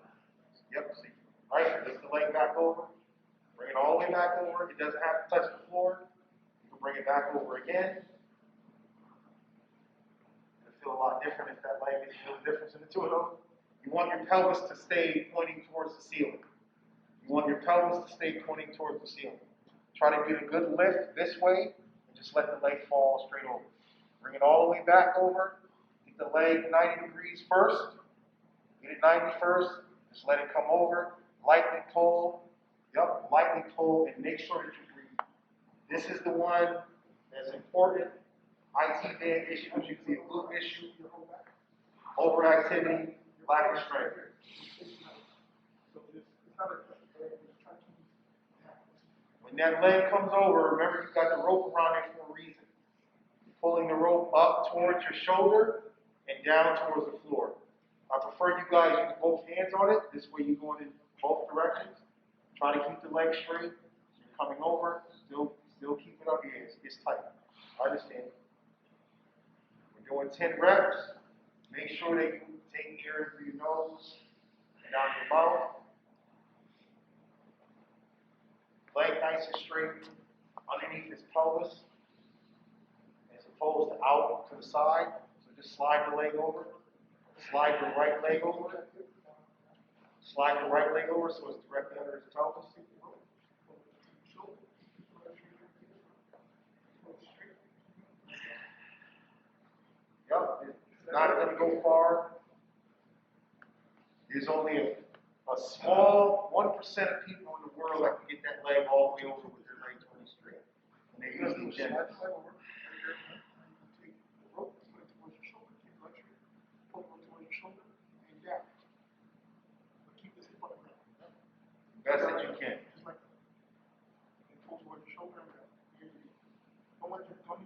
Yep, see. Right? Lift the leg back over. Bring it all the way back over. It doesn't have to touch the floor. You can bring it back over again. It'll feel a lot different if that leg is. You feel the difference in the two of them. You want your pelvis to stay pointing towards the ceiling. You want your pelvis to stay pointing towards the ceiling. Try to get a good lift this way and just let the leg fall straight over. Bring it all the way back over. Get the leg 90 degrees first. Get it 90 first. Just let it come over. Lightly pull. Yep, lightly pull and make sure that you breathe. This is the one that's important. IT band issue, usually a glute issue, overactivity, lack of strength. When that leg comes over, remember you got the rope around it for a reason. You're pulling the rope up towards your shoulder and down towards the floor. I prefer you guys use both hands on it. This way you're going in both directions. Try to keep the leg straight. So you're coming over, Still keep it up here. It's tight. I understand. We're doing 10 reps. Make sure that you take air through your nose and out your mouth. Leg nice and straight underneath his pelvis, as opposed to out to the side. So just slide the leg over. Slide the right leg over. Slide the right leg over so it's directly under his pelvis. Yep, it's not going to go far. There's only a small 1% of people in the world that can get that leg all the way over with their leg totally straight. And they usually gymnasts. Best that you can.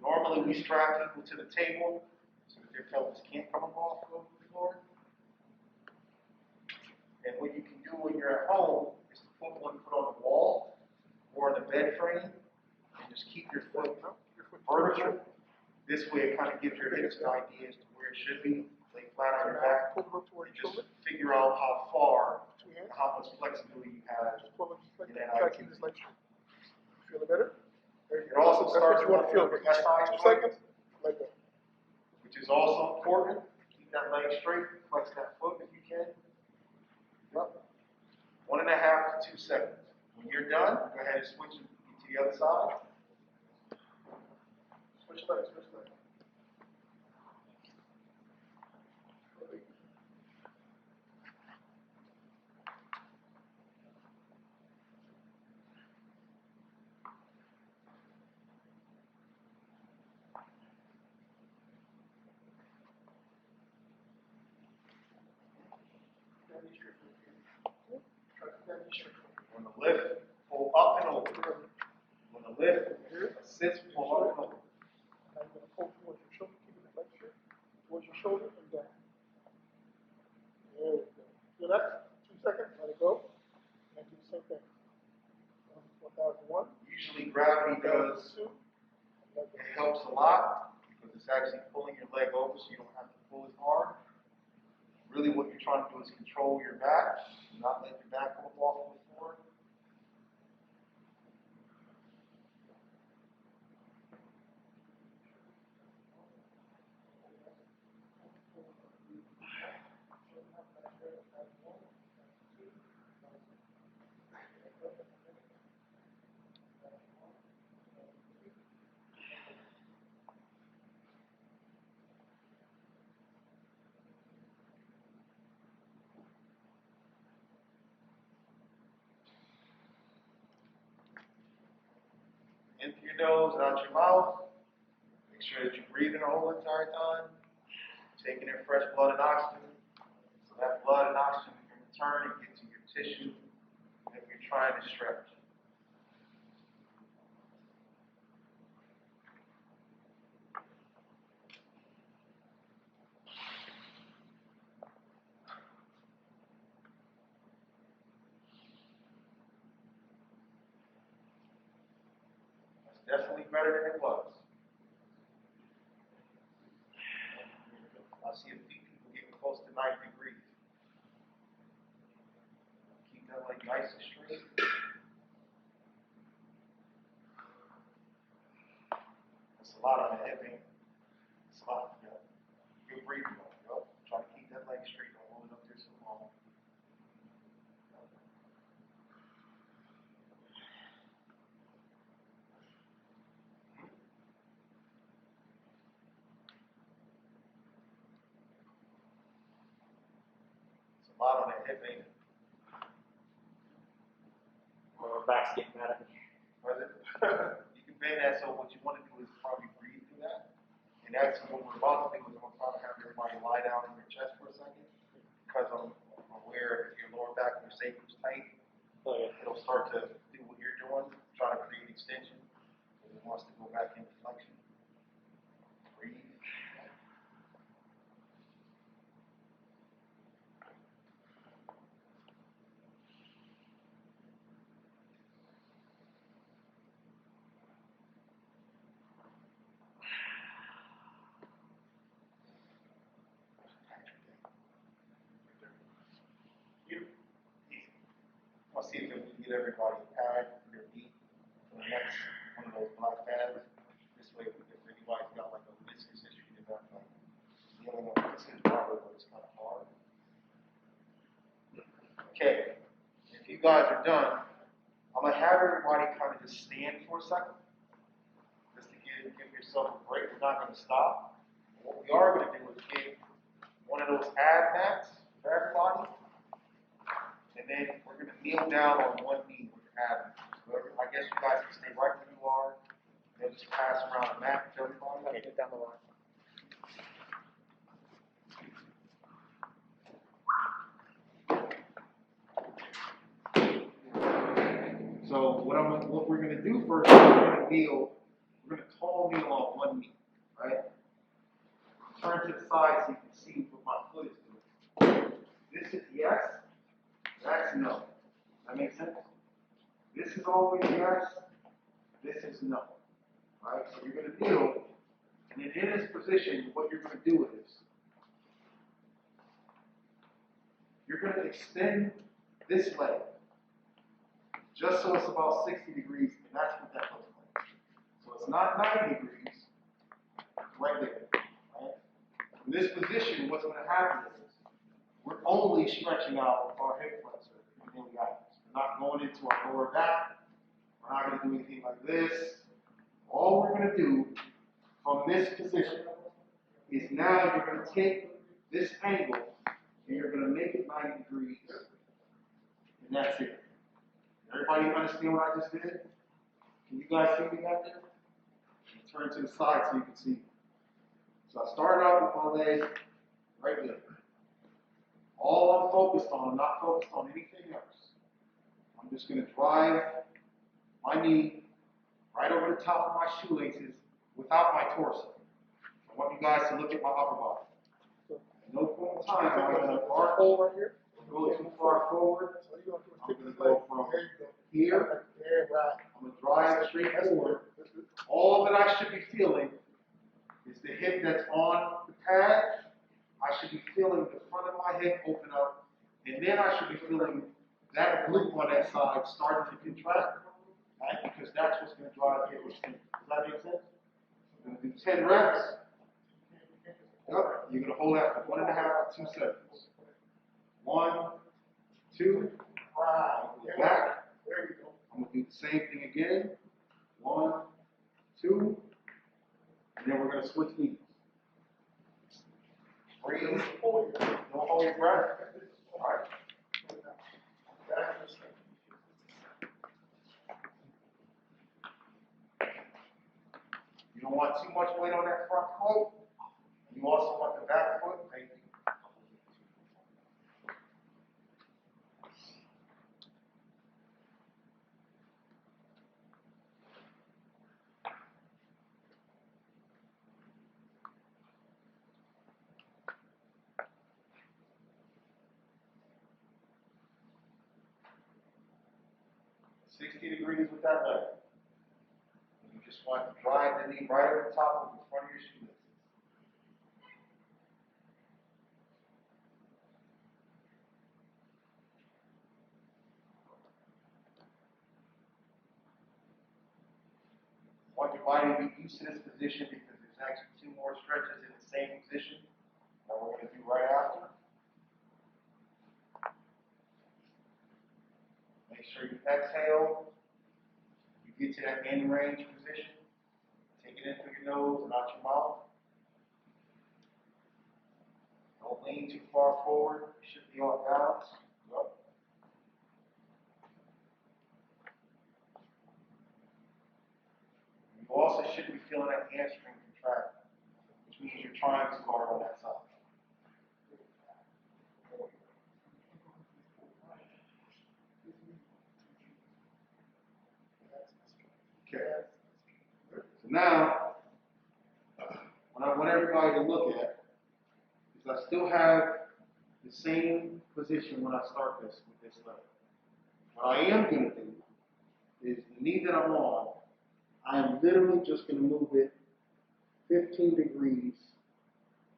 Normally we strap people to the table so that their pelvis can't come off the floor. And what you can do when you're at home is to put one foot on the wall or on the bed frame and just keep your foot vertical. This way it kind of gives your hips an idea as to where it should be. Lay flat on your back and just figure out how far and how much flexibility you have in that idea. Feel it better? It also starts you want to feel for with the SI 2 seconds, like that. which is also important. Keep that leg straight, flex that foot if you can. Yep. 1.5 to 2 seconds. When you're done, go ahead and switch to the other side. Switch legs, switch legs. On the lift, pull up and over. On the lift, assist, pull up and over. Now you're going to pull towards your shoulder, keeping the leg straight. Towards your shoulder and down. There we go. Feel that? 2 seconds, let it go. And do the same thing. 1001. Usually gravity does, it helps a lot because it's actually pulling your leg over so you don't have to pull as hard. Really what you're trying to do is control your back, not let your back go off the floor. In through your nose and out your mouth. Make sure that you're breathing the whole entire time. Taking in fresh blood and oxygen. So that blood and oxygen can return and get to your tissue if you're trying to stretch. Definitely better than it was. I see a few people getting close to 90 degrees. Keep that leg nice and straight. It's a lot on the hip, ain't it? It's a lot. Yeah. Good breathing. Yep. Try to keep that leg straight. Don't hold it up there so long. A lot on the hip, ain't it? My back's getting mad at me. You can bend that, so what you want to do is probably breathe through that. And actually what we're about to do is we're going to have everybody lie down on your chest for a second. Because I'm aware if your lower back and your sacrum's tight, it'll start to do what you're doing, try to create extension. It wants to go back into flexion. Breathe. everybody a pad for their knee for the next one of those black pads. This way, if anybody's got like a meniscus issue, you're not like dealing with this is rubber, but it's kind of hard. Okay, if you guys are done, I'm gonna have everybody kind of just stand for a second, just to give yourself a break. We're not gonna stop. What we are gonna do is get one of those ab mats for everybody, and then we're gonna kneel down on one knee with your ab mat. So I guess you guys can stay right where you are. They'll just pass around the mat to everybody. Okay, just down the line. So what we're gonna do first is we're gonna tall kneel on one knee, right? Turn to the side so you can see what my foot is doing. This is yes, that's no. That makes sense? This is always yes, this is no. Right? So you're gonna kneel, and in this position, what you're gonna do is you're gonna extend this leg. Just so it's about 60 degrees, and that's what that looks like. So it's not 90 degrees, right there. Right? In this position, what's going to happen is we're only stretching out our hip flexor and iliacus. We're not going into our lower back. We're not going to do anything like this. All we're going to do from this position is now you're going to take this angle and you're going to make it 90 degrees, and that's it. Everybody understand what I just did? Can you guys see me back there? Turn to the side so you can see. So I started out with my leg right there. All I'm focused on, I'm not focused on anything else. I'm just going to drive my knee right over the top of my shoelaces without my torso. I want you guys to look at my upper body. At no point in time am I going to arch right here. go too far forward. I'm going to go from here. I'm going to drive straight forward. All that I should be feeling is the hip that's on the pad. I should be feeling the front of my hip open up. And then I should be feeling that glute on that side starting to contract. Right? Because that's what's going to drive hip extension. Does that make sense? I'm going to do 10 reps. Yep. You're going to hold that for 1.5 to 2 seconds. 1, 2, back. There you go. I'm going to do the same thing again. 1, 2, and then we're going to switch knees. Breathe. Don't hold your breath. All right. You don't want too much weight on that front foot. You also want the back foot. Thank you. Degrees with that leg. You just want to drive the knee right over the top of the front of your shoelaces. I want your body to be used to this position because there's actually 2 more stretches in the same position that we're going to do right after. Make sure you exhale. You get to that end range position. Take it in through your nose and out your mouth. Don't lean too far forward. You should be on balance. Yep. You also should be feeling that hamstring contract, which means you're trying too hard on that side. Okay. So now, what I want everybody to look at is I still have the same position when I start this with this leg. What I am going to do is the knee that I'm on, I am literally just going to move it 15 degrees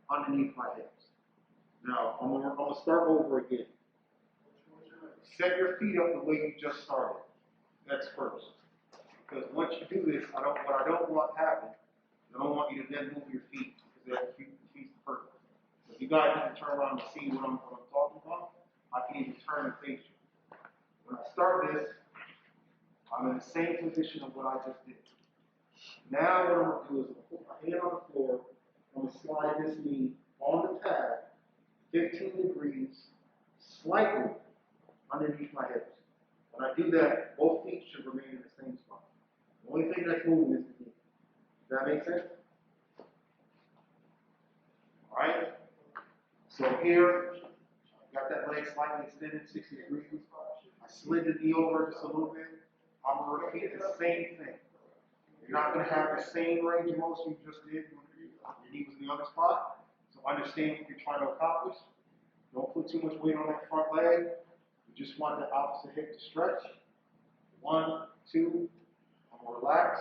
underneath my hips. Now, I'm going to start over again. Set your feet up the way you just started. That's first. Because once you do this, what I don't want to happen, I don't want you to then move your feet, because that defeats the purpose. If you guys need to turn around and see what I'm talking about, I can even turn and face you. When I start this, I'm in the same position of what I just did. Now what I'm going to do is put my hand on the floor, I'm going to slide this knee on the pad, 15 degrees, slightly underneath my hips. When I do that, both feet should remain in the same spot. The only thing that's moving is the knee. Does that make sense? All right? So here, I've got that leg slightly extended, 60 degrees. I slid the knee over just a little bit. I'm going to repeat the same thing. You're not going to have the same range of motion you just did when your knee was in the other spot. So understand what you're trying to accomplish. Don't put too much weight on that front leg. You just want the opposite hip to stretch. 1, 2. I'm going to relax.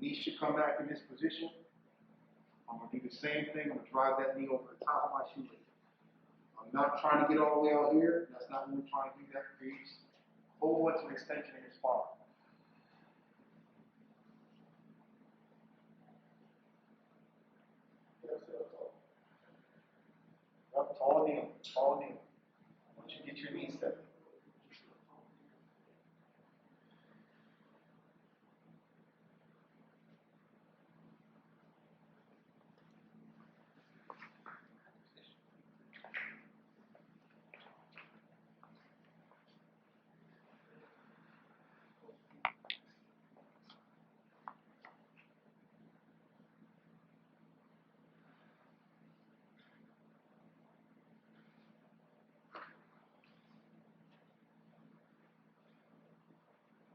Knee should come back in this position. I'm going to do the same thing. I'm going to drive that knee over the top of my shoelace. I'm not trying to get all the way out here. That's not what we're trying to do. That creates a whole bunch of extension in your spine. Yep, tall knee, tall knee. Once you get your knees set.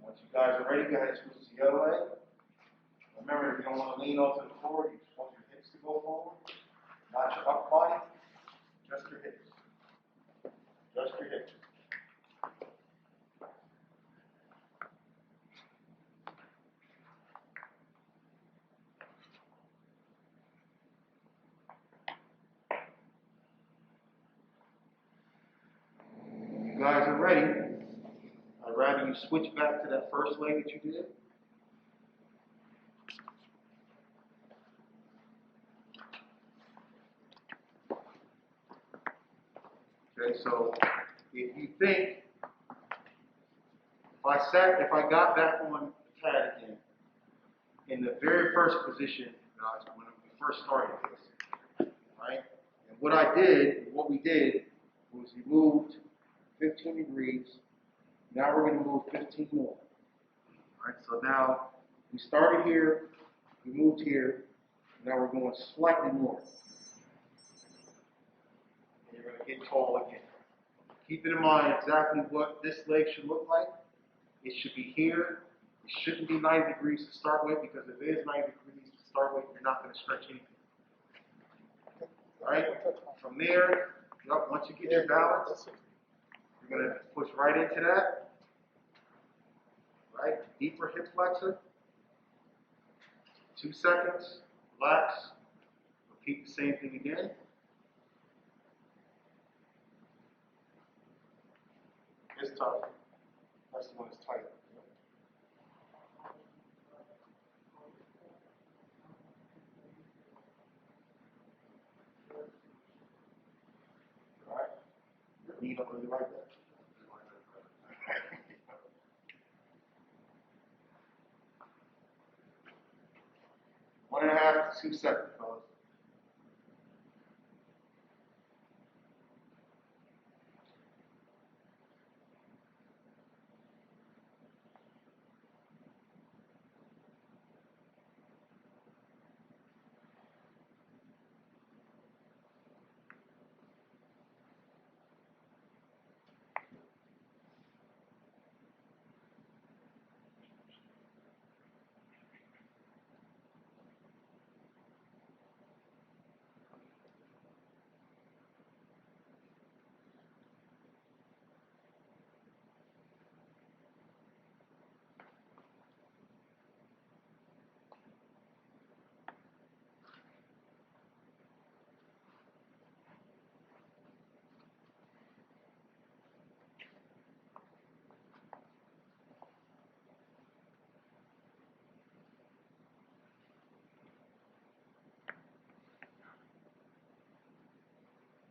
Once you guys are ready, go ahead and switch to the other leg. Remember, you don't want to lean onto the floor. You just want your hips to go forward. Not your upper body, just your hips. Just your hips. You guys are ready. I'd rather you switch back to that first leg that you did. Okay, so if you think, if I got back on the pad again, in the very first position, when we first started this, right? And what we did was we moved 15 degrees. Now we're going to move 15 more. All right, so now we started here, we moved here, now we're going slightly more. And you're going to get tall again. Keeping in mind exactly what this leg should look like. It should be here. It shouldn't be 90 degrees to start with, because if it is 90 degrees to start with, you're not going to stretch anything. All right? From there, once you get your balance, you're going to push right into that. Right? Deeper hip flexor. 2 seconds. Relax. Repeat the same thing again. It's tough. That's the one that's tight. All right? Knee don't really like that. 1.5 to 2 seconds, fellas.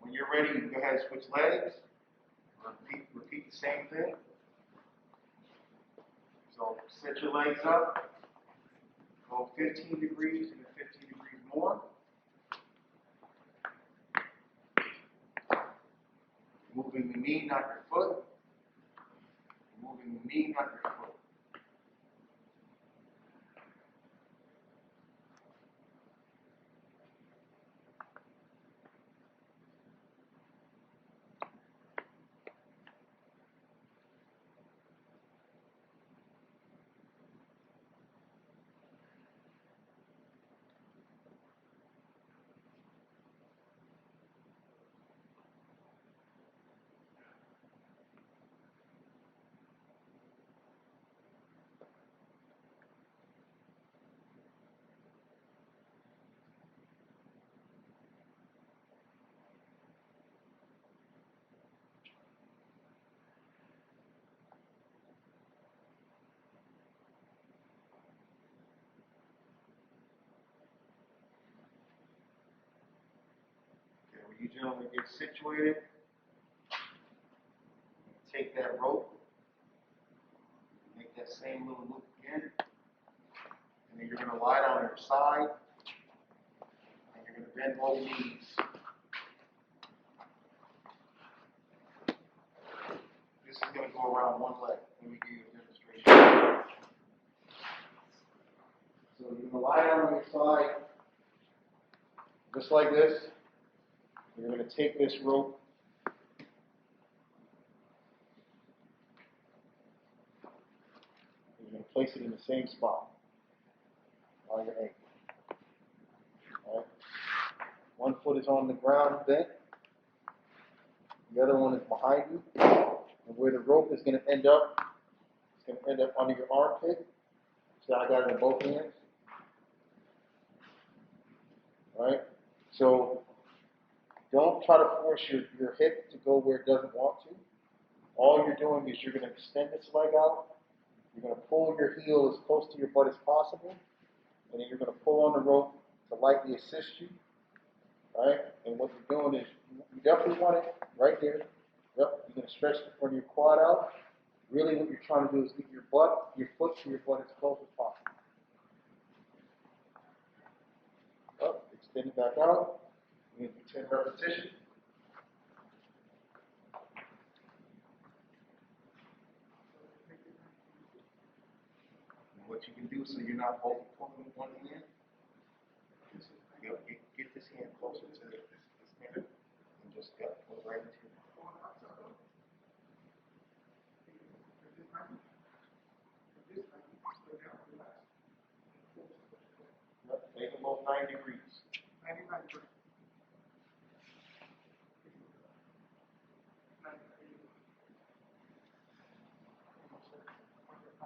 When you're ready, you can go ahead and switch legs. Repeat the same thing. So set your legs up. Go 15 degrees and then 15 degrees more. Moving the knee, not your foot. Moving the knee, not your foot. You gentlemen get situated. Take that rope. Make that same little loop again. And then you're going to lie down on your side. And you're going to bend both knees. This is going to go around one leg. Let me give you a demonstration. So you're going to lie down on your side. Just like this. You're going to take this rope. You're going to place it in the same spot on your ankle. All right. One foot is on the ground bent. The other one is behind you. And where the rope is going to end up, it's going to end up under your armpit. So I got it in both hands. All right. So don't try to force your hip to go where it doesn't want to. All you're doing is you're going to extend this leg out. You're going to pull your heel as close to your butt as possible. And then you're going to pull on the rope to lightly assist you. All right? And what you're doing is you definitely want it right there. Yep. You're going to stretch the front of your quad out. Really what you're trying to do is get your foot to your butt as close as possible. Up, extend it back out. You need to do 10 repetitions. And what you can do so you're not both pulling with one hand, get this hand closer to this hand and just pull it right into your mouth. Take them both 9 degrees. 99 degrees.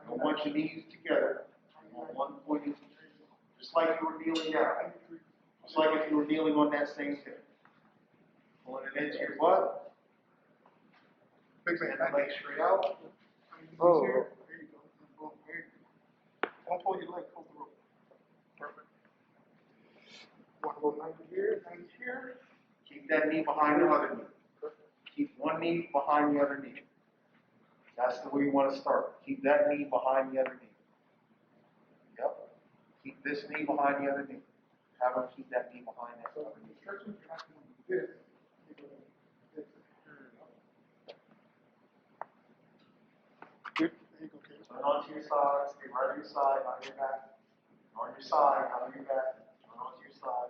I want your knees together. One point, just like you were kneeling down. Just like if you were kneeling on that same hip. Pulling it into your butt. Big Stand man. the leg straight out. Oh. There you go. Boom. There you go. Don't pull your leg, pull the rope. Perfect. Want to go 90 here, 90 here. Keep that knee behind the other knee. Keep one knee behind the other knee. That's the way you want to start. Keep that knee behind the other knee. Yep. Keep this knee behind the other knee. Have them keep that knee behind that other knee. Stretching, you have to do this. Good. There you go, kid. Turn onto your side. Stay right on your side, not your back. On your side, not on your back. Turn onto your side.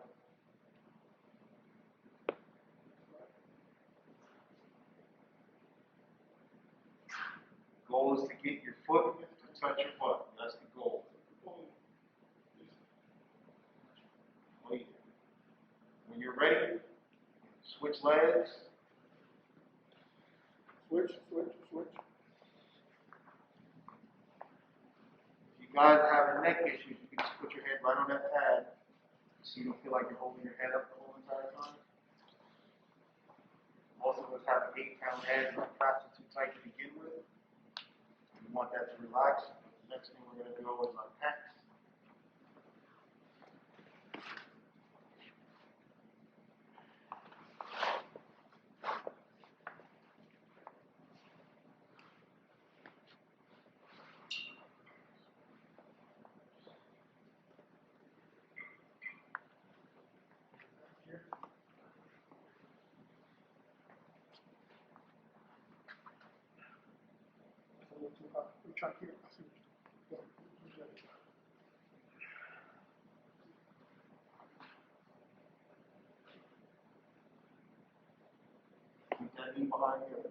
Goal is to get your foot to touch your butt. That's the goal. Wait. When you're ready, switch legs. Switch. If you guys are having neck issues, you can just put your head right on that pad so you don't feel like you're holding your head up the whole entire time. Most of us have 8-pound heads and our traps are too tight to begin with. We want that to relax. The next thing we're going to do is our pecs. we're trying to keep it. I see what you're doing. Keep that knee behind you.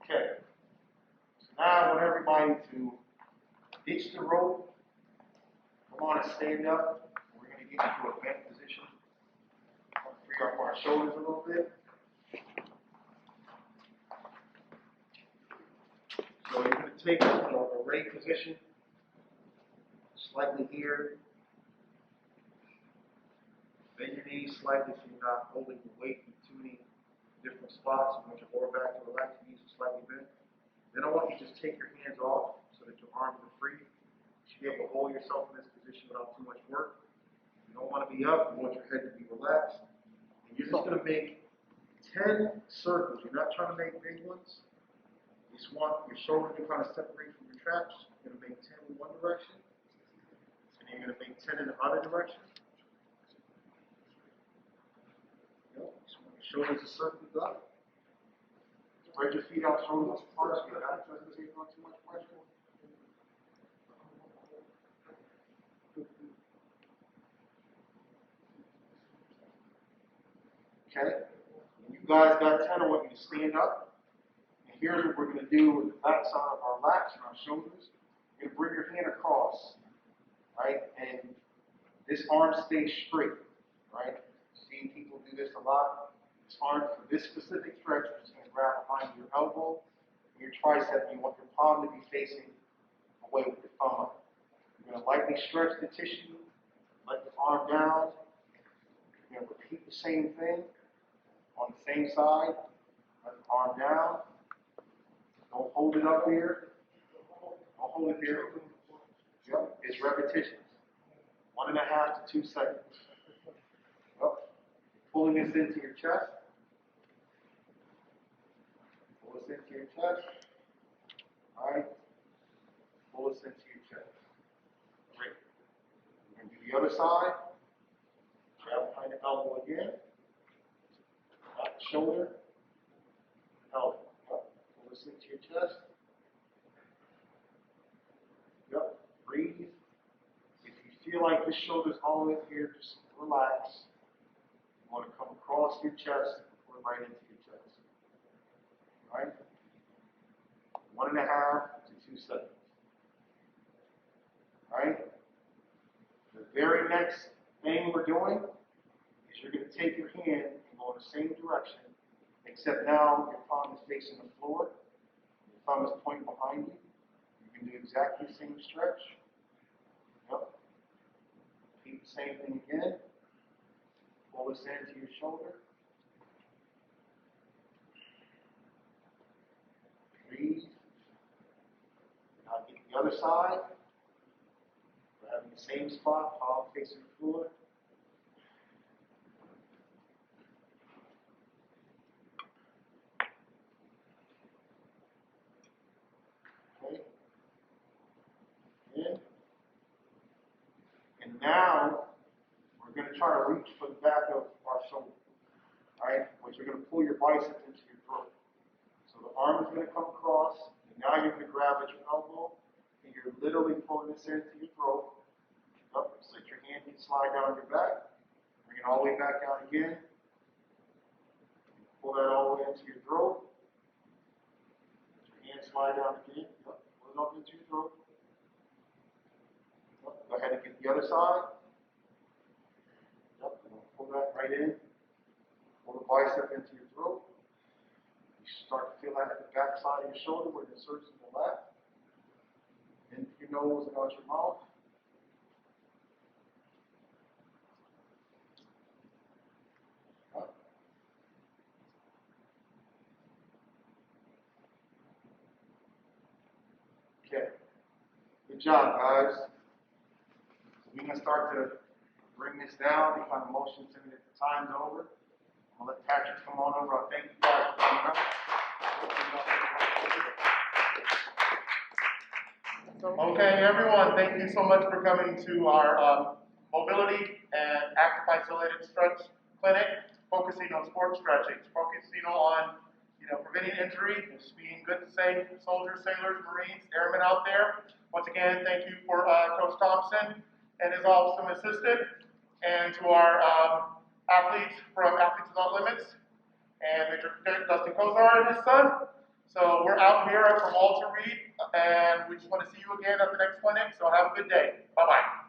Okay. So now I want everybody to ditch the rope. Come on and stand up. We're going to get into a bent position. Free up our shoulders a little bit. So you're going to take a raised position, slightly here. Bend your knees slightly so you're not holding the weight in too many different spots. You want your lower back to relax, your knees are slightly bent. Then I want you to just take your hands off so that your arms are free. You should be able to hold yourself in this position without too much work. You don't want to be up, you want your head to be relaxed. And you're just going to make 10 circles. You're not trying to make big ones. You just want your shoulders to kind of separate from your traps. You're going to make 10 in one direction, and you're going to make 10 in the other direction. Yep. So your shoulders are circled up. Spread your feet out, shoulders apart, so you're not taking on too much pressure. Okay? When you guys got 10, I want you to stand up. And here's what we're going to do with the back side of our lats and our shoulders. You're going to bring your hand across, right? And this arm stays straight, right? Seeing people do this a lot. This arm, for this specific stretch, you're just going to grab behind your elbow, your tricep, and you want your palm to be facing away with your thumb up. You're going to lightly stretch the tissue, let the arm down. You're going to repeat the same thing on the same side. Let the arm down. Don't hold it up here. Don't hold it there. Yep, it's repetitions. 1.5 to 2 seconds. Yep. Pulling this into your chest. Pull this into your chest. All right. Pull this into your chest. Great. We're going to do the other side. Grab behind the elbow again. Back the shoulder. Elbow. Yep. Pull this into your chest. Yep. Breathe. If you feel like this shoulder's all in here, just relax. You want to come across your chest and pull it right into your chest. All right? 1.5 to 2 seconds. All right? The very next thing we're doing is you're going to take your hand and go in the same direction, except now your palm is facing the floor. Your thumb is pointing behind you. You can do exactly the same stretch. Yep. Repeat the same thing again. Pull this into your shoulder. Breathe. Now get the other side. We're having the same spot, palm facing the floor. Okay. In. And now we're going to try to reach for the back of our shoulder. All right, which you're going to pull your bicep into your throat. So the arm is going to come across, and now you're going to grab at your elbow, and you're literally pulling this into your throat. Up, so that your hand can slide down your back. Bring it all the way back down again. Pull that all the way into your throat. Let your hand slide down again. Up, pull it up into your throat. Up, go ahead and get the other side. right in, pull the bicep into your throat. You start to feel that at the back side of your shoulder where it inserts in the left. In your nose and out your mouth. Okay. Good job, guys. We're going to start to bring this down. You kind of motion to me that the time's over. I'm going to let Patrick come on over. I thank you guys for coming out. Okay, everyone, thank you so much for coming to our mobility and active isolated stretch clinic, focusing on sports stretching, focusing on preventing injury, just being good, safe soldiers, sailors, Marines, airmen out there. Once again, thank you for Coach Thompson and his awesome assistant, and to our athletes from Athletes Without Limits, and Major Dustin Kozar and his son. So we're out here from Walter Reed, and we just want to see you again at the next clinic. So have a good day. Bye-bye.